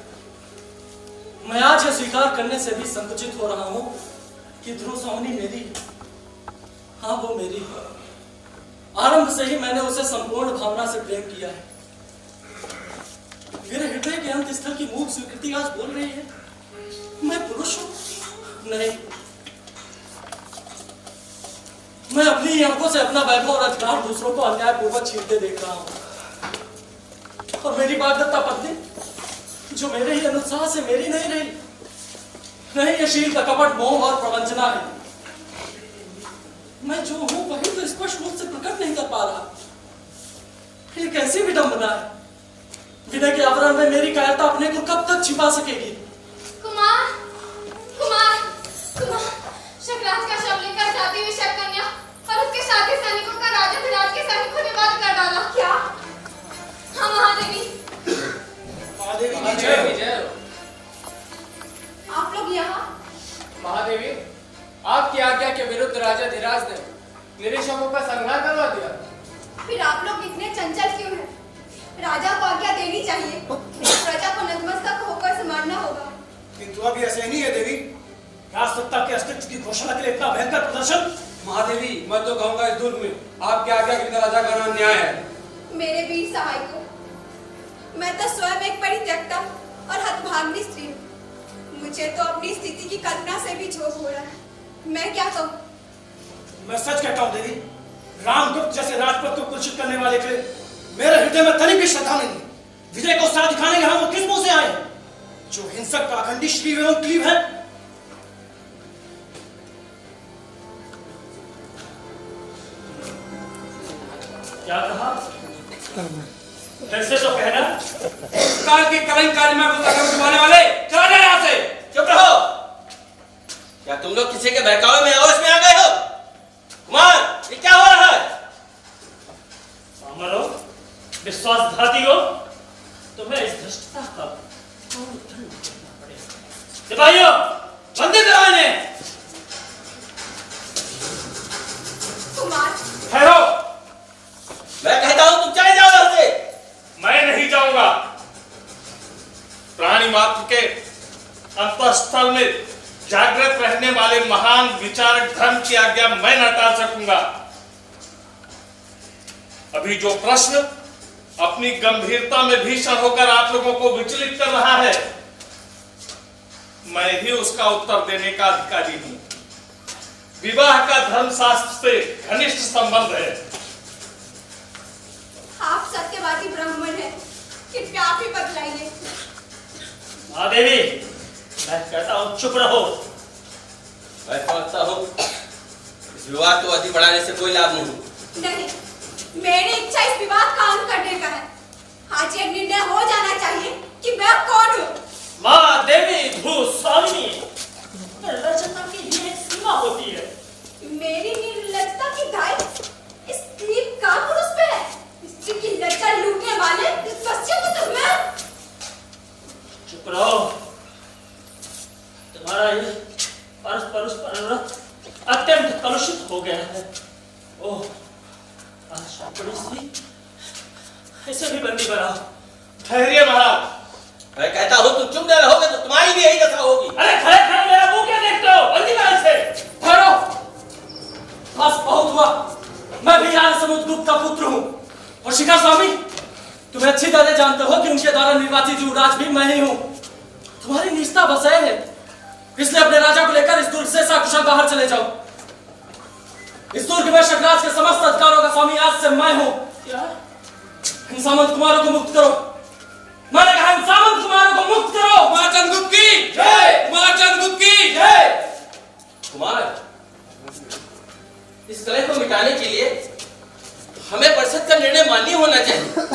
मैं आज यह स्वीकार करने से भी संकुचित हो रहा हूं कि ध्रुव सावनी मेरी है। हाँ, वो मेरी है। आरंभ से ही मैंने उसे संपूर्ण भावना से प्रेम किया है। मेरे हृदय के अंत स्थल की मूक स्वीकृति आज बोल रही है मैं पुरुष हूं। नहीं, मैं अपनी ही आंखों से अपना वैभव और अधिकार दूसरों को अन्यायपूर्वक छीनते देख रहा हूं, और मेरी बागदत्ता पत्नी जो मेरे ही अनुत्साह से मेरी नहीं रही। नहीं, ये शील का कपट मोह और प्रवंचना है। मैं जो हूं वही तो स्पष्ट रूप से प्रकट नहीं कर पा रहा। ये कैसी विडंबना है। विनय के आवरण में मेरी कायरता अपने को कब तक छिपा सकेगी? कुमार कुमार कुमार, शकराज का शव लेकर जाती हुई शक्कन्या और उसके साथी सैनिकों का राजा धीराज के सैनिकों ने वध कर डाला। क्या? हाँ महादेवी। महादेवी की जय। आप लोग यहाँ? महादेवी, आपकी आज्ञा के विरुद्ध राजा धीराज ने निरीक्षकों का संहार करवा दिया। फिर आप लोग इतने चंचल क्यों हैं? राजा को आज्ञा देनी चाहिए, प्रजा को नतमस्तक होकर संभालना होगा। किंतु अब ऐसे नहीं है देवी। राजसत्ता के अस्तित्व की घोषणा के लिए इतना भयंकर प्रदर्शन। महादेवी, मैं तो कहूँगा इस दुर्ग में आपकी आज्ञा के बिना राजा का नाम न्याय है। मेरे वीर सहायकों, मैं तो स्वयं एक परित्यक्ता और हतभाग्नी स्त्री हूँ। मुझे तो अपनी स्थिति की कल्पना से भी झोंक हो रहा है। मैं क्या कहूँ? मैं सच कहता हूँ देवी, रामगुप्त जैसे राजपथ को कुलसित करने वाले के मेरे हृदय में तनिक भी श्रद्धा नहीं। विजय को साथ दिखाने यहाँ वो किस मुंह से आए जो हिंसक का अखंडी श्री एवं क्लीव है। क्या कहा? फिर से तो कहना। काल के कलंक कालिमा को उठवाने वाले चला जाए यहाँ से। चुप रहो। क्या तुम लोग किसी के बहकावे में आवेश में आ गए हो? कुमार, ये क्या हो रहा है? अमरो, विश्वासघाती हो, तुम्हें इस धृष्टता का सिपाहियों, बंदी करो इन्हें। कुमार, ठहरो। मैं कहता हूं तुम चले जाओ यहाँ से। मैं नहीं जाऊंगा। प्राणी मात्र के अंतःस्थल में जागृत रहने वाले महान विचारक धर्म की आज्ञा मैं न टाल सकूंगा। अभी जो प्रश्न अपनी गंभीरता में भीषण होकर आप लोगों को विचलित कर रहा है, मैं ही उसका उत्तर देने का अधिकारी हूं। विवाह का धर्मशास्त्र से घनिष्ठ संबंध है। आप सत्यवादी ब्राह्मण हैं, कृपया आप ही बतलाइए। महादेवी, मैं कहता हूं चुप रहो। मैं समझता हूं इस विवाद को अधिक बढ़ाने से कोई लाभ नहीं। नहीं, मेरी इच्छा इस विवाद का अंत करने का है। आज ये निर्णय हो जाना चाहिए कि मैं कौन हूँ। महादेवी भूस्वामिनी, निर्लज्जता की भी एक सीमा होती है। मेरी निर्लज्जता की दाई इस क्लीब का पुरुष पे है। स्त्री की लज्जा लूटने वाले इस बच्चे को तो मैं। चुप रहो। तुम्हारा ये परस्पर अनुरोध अत्यंत कलुषित हो गया है। ओह, आशा बड़ी सी, इसे भी बंदी बनाओ। ठहरिए महाराज। मैं कहता हूं तुम चुप न रहोगे तो तुम्हारी भी यही दशा होगी। अरे खड़े खड़े मेरा मुंह क्या देखते हो? बंदी करो इसे। ठहरो, बस बहुत हुआ। मैं भी यार समुद्रगुप्त का पुत्र हूँ, और शिखर स्वामी, तुम्हें अच्छी तरह जानते हो कि उनके द्वारा निर्वाचित युवराज भी मैं ही हूँ। तुम्हारी निष्ठा बस है, इसलिए अपने राजा को लेकर इस दुर्ग से सकुशल बाहर चले जाओ। इस दुर्ग में शकराज के समस्त अधिकारों का स्वामी आज से मैं हूँ। क्या? इन सामंत कुमारों को मुक्त करो। मैंने कहा इन सामंत कुमारों को मुक्त करो। कुमार चंद्रगुप्त की जय, कुमार चंद्रगुप्त की जय। कुमार, इस कलह को मिटाने के लिए हमें परिषद का निर्णय मान्य होना चाहिए।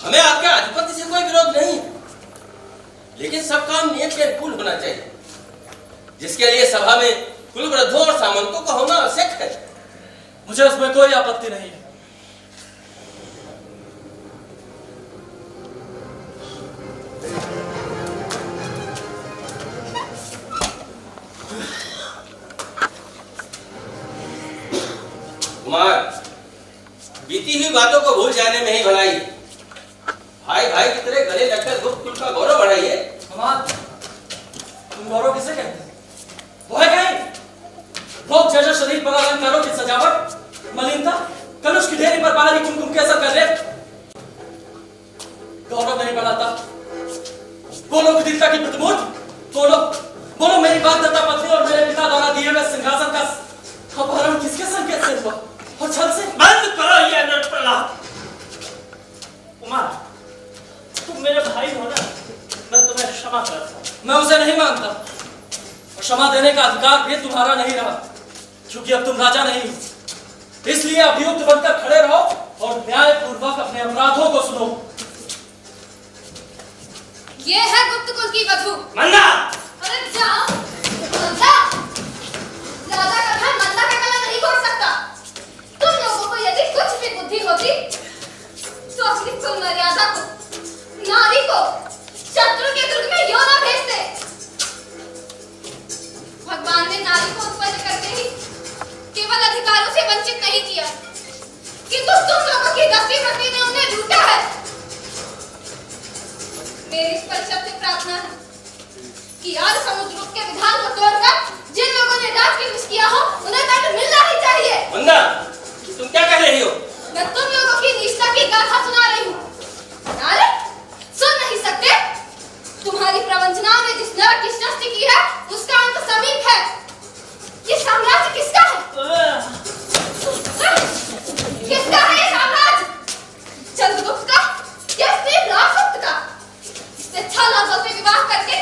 हमें आपके आधिपत्य से कोई विरोध नहीं, लेकिन सब काम नियम के अनुकूल होना चाहिए, जिसके लिए सभा में कुल वृद्धों और सामंतों का होना आवश्यक है। मुझे उसमें कोई आपत्ति नहीं है। कुमार, बीती हुई बातों को भूल जाने में ही भलाई। भाई भाई की तरह गले लगकर गुप्त कुल का गौरव बढ़ाइए। तुम गौरव किसे कहते हैं? वो है कहीं लोग जर्जर शरीर पर अलंकारों की सजावट, मलिनता, कलुष की ढेरी पर बाहरी कुमकुम के असर कर ले गौरव नहीं बढ़ाता। बोलो कुटिलता की प्रतिमूर्ति, बोलो मेरी बाध्यता पत्नी और मेरे पिता द्वारा दिए हुए सिंहासन का अपहरण किसके संकेत से हुआ और छल से? बंद करो ये अनर्थ प्रलाप। कुमार, तुम मेरे भाई हो ना, मैं तुम्हें क्षमा करता हूं। मैं उसे नहीं मानता और क्षमा देने का अधिकार भी तुम्हारा नहीं रहा, क्योंकि अब तुम राजा नहीं हो। इसलिए अभियुक्त बनकर खड़े रहो और न्यायपूर्वक अपने अपराधों को सुनो। ये है गुप्त कुल की वधू मंदा। अरे जाओ, राजा का घर मंदा का गला नहीं घोट सकता। तुम लोगों को यदि कुछ भी बुद्धि होती तो अपनी कुल मर्यादा को, नारी को शत्रु के दुर्ग में क्यों ना भेजते। भगवान ने नारी को उत्पन्न करके ही केवल अधिकारों से वंचित नहीं किया, किंतु तुम लोगों की दस्ती वृत्ति ने उन्हें लूटा है। मेरी इस परिषद से प्रार्थना है कि यार समुद्र के विधान को तोड़कर जिन लोगों ने राज की विष किया हो उन्हें दंड मिलना ही चाहिए। मंदा, तुम क्या कह रही हो? मैं तुम लोगों की निष्ठा की गाथा सुना रही हूँ। अरे सुन नहीं सकते? तुम्हारी प्रवंचनाओं ने जिस नरक की सृष्टि की है उसका अंत समीप है। ये साम्राज्य किसका है? किसका है ये साम्राज्य? चंद्रगुप्त का या फिर राजगुप्त का? इससे छल और बल से विवाह करके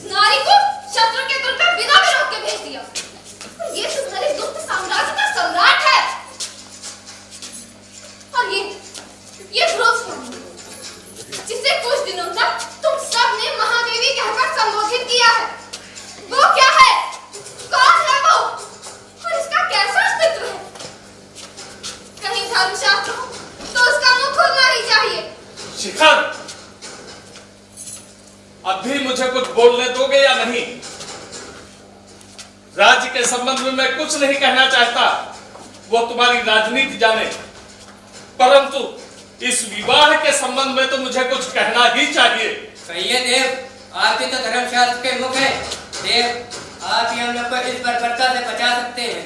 नारी को शत्रु के दुर्ग पे बिना विरोध के भेज दिया। ये तुम्हारे गुप्त साम्राज्य का सम्राट है। और ये ध्रुव, जिसे कुछ दिनों तक तुम सब ने महादेवी कहकर संबोधित किया है, वो क्या है? कौन है वो? और इसका कैसा अस्तित्व है? कहीं धर्मशास्त्र हो तो उसका मुख खुलना ही चाहिए। शिखर, अभी मुझे कुछ बोलने दोगे या नहीं? राज्य के संबंध में मैं कुछ नहीं कहना चाहता, वो तुम्हारी राजनीति जाने, परंतु इस विवाह के संबंध में तो मुझे कुछ कहना ही चाहिए। कहिए देव, आपके तो धर्मशास्त्र के मुख है। देव, आप ही हम लोग को इस बर्बरता से बचा सकते हैं।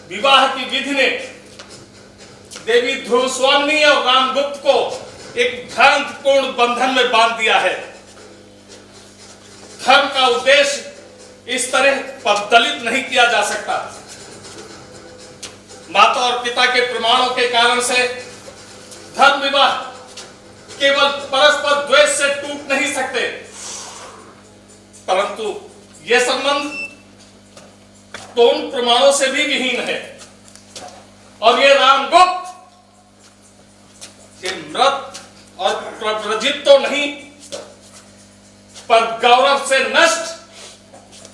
विवाह की विधि ने देवी ध्रुवस्वामिनी और रामगुप्त को एक भ्रांतिपूर्ण बंधन में बांध दिया है। धर्म का उद्देश्य इस तरह पददलित नहीं किया जा सकता। माता और पिता के प्रमाणों के कारण से धर्म विवाह केवल परस्पर द्वेष से टूट नहीं सकते, परंतु यह संबंध तो उन प्रमाणों से भी विहीन है। और ये रामगुप्त ये मृत और प्रव्रजित तो नहीं, पर गौरव से नष्ट,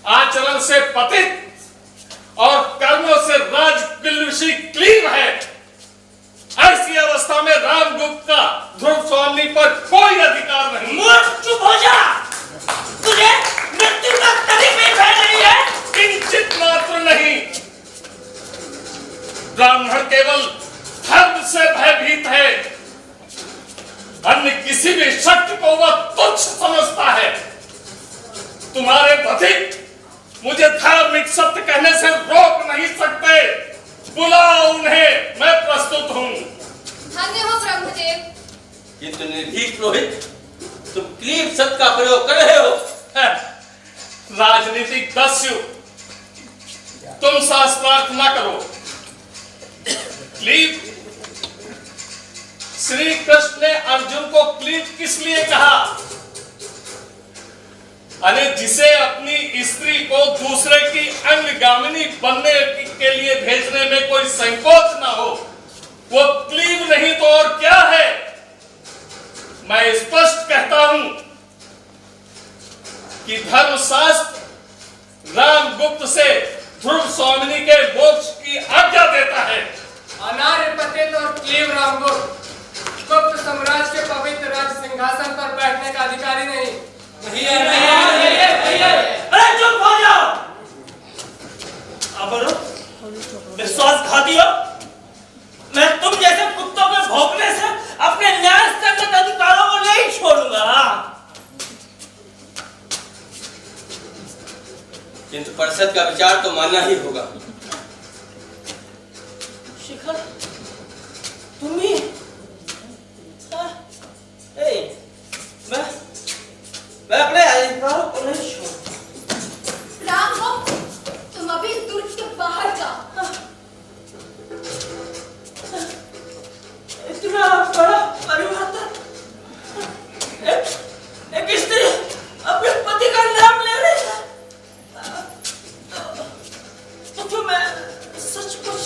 आचरण से पतित और कर्मों से राजकिल्विषी क्लीन है। ऐसी अवस्था में रामगुप्त का ध्रुवस्वामिनी पर कोई अधिकार नहीं। मूर्ख, चुप हो जा। तुझे मृत्यु तक तभी भी भय नहीं है? किंचित मात्र नहीं। ब्राह्मण केवल धर्म से भयभीत है, अन्य किसी भी शक्ति को वह तुच्छ समझता है। तुम्हारे पति मुझे धार्मिक सत्य कहने से रोक नहीं सकते। बुलाओ उन्हें, मैं प्रस्तुत हूं। धन्य हो ब्रह्मदेव। किंतु निर्भीक पुरोहित, तुम क्लीब शब्द का प्रयोग कर रहे हो। राजनीतिक दस्यु, तुम शास्त्रार्थ न करो। क्लीब श्री कृष्ण ने अर्जुन को क्लीव किस लिए कहा? अरे जिसे अपनी स्त्री को दूसरे की अंगगामिनी बनने के लिए भेजने में कोई संकोच ना हो, वो क्लीव नहीं तो और क्या है? मैं स्पष्ट कहता हूं कि धर्मशास्त्र रामगुप्त से ध्रुव स्वामिनी के मोक्ष की आज्ञा देता है। अनार्य पतित और क्लीव रामगुप्त गुप्त साम्राज्य के पवित्र राज सिंहासन पर बैठने का अधिकारी नहीं। अरे चुप हो जाओ। अब विश्वासघाती हो। मैं तुम जैसे कुत्तों के भौंकने से अपने न्याय संगत अधिकारों को नहीं छोड़ूंगा। किंतु परिषद का विचार तो मानना ही होगा। शिखर, तुम ही मैं अपने अधिकारों को नहीं छोड़। रामगुप्त, तुम अभी दुर्ग के बाहर जाओ। इतना बड़ा परिवर्तन, एक स्त्री अपने पति का नाम ले रही है, तो मैं सचमुच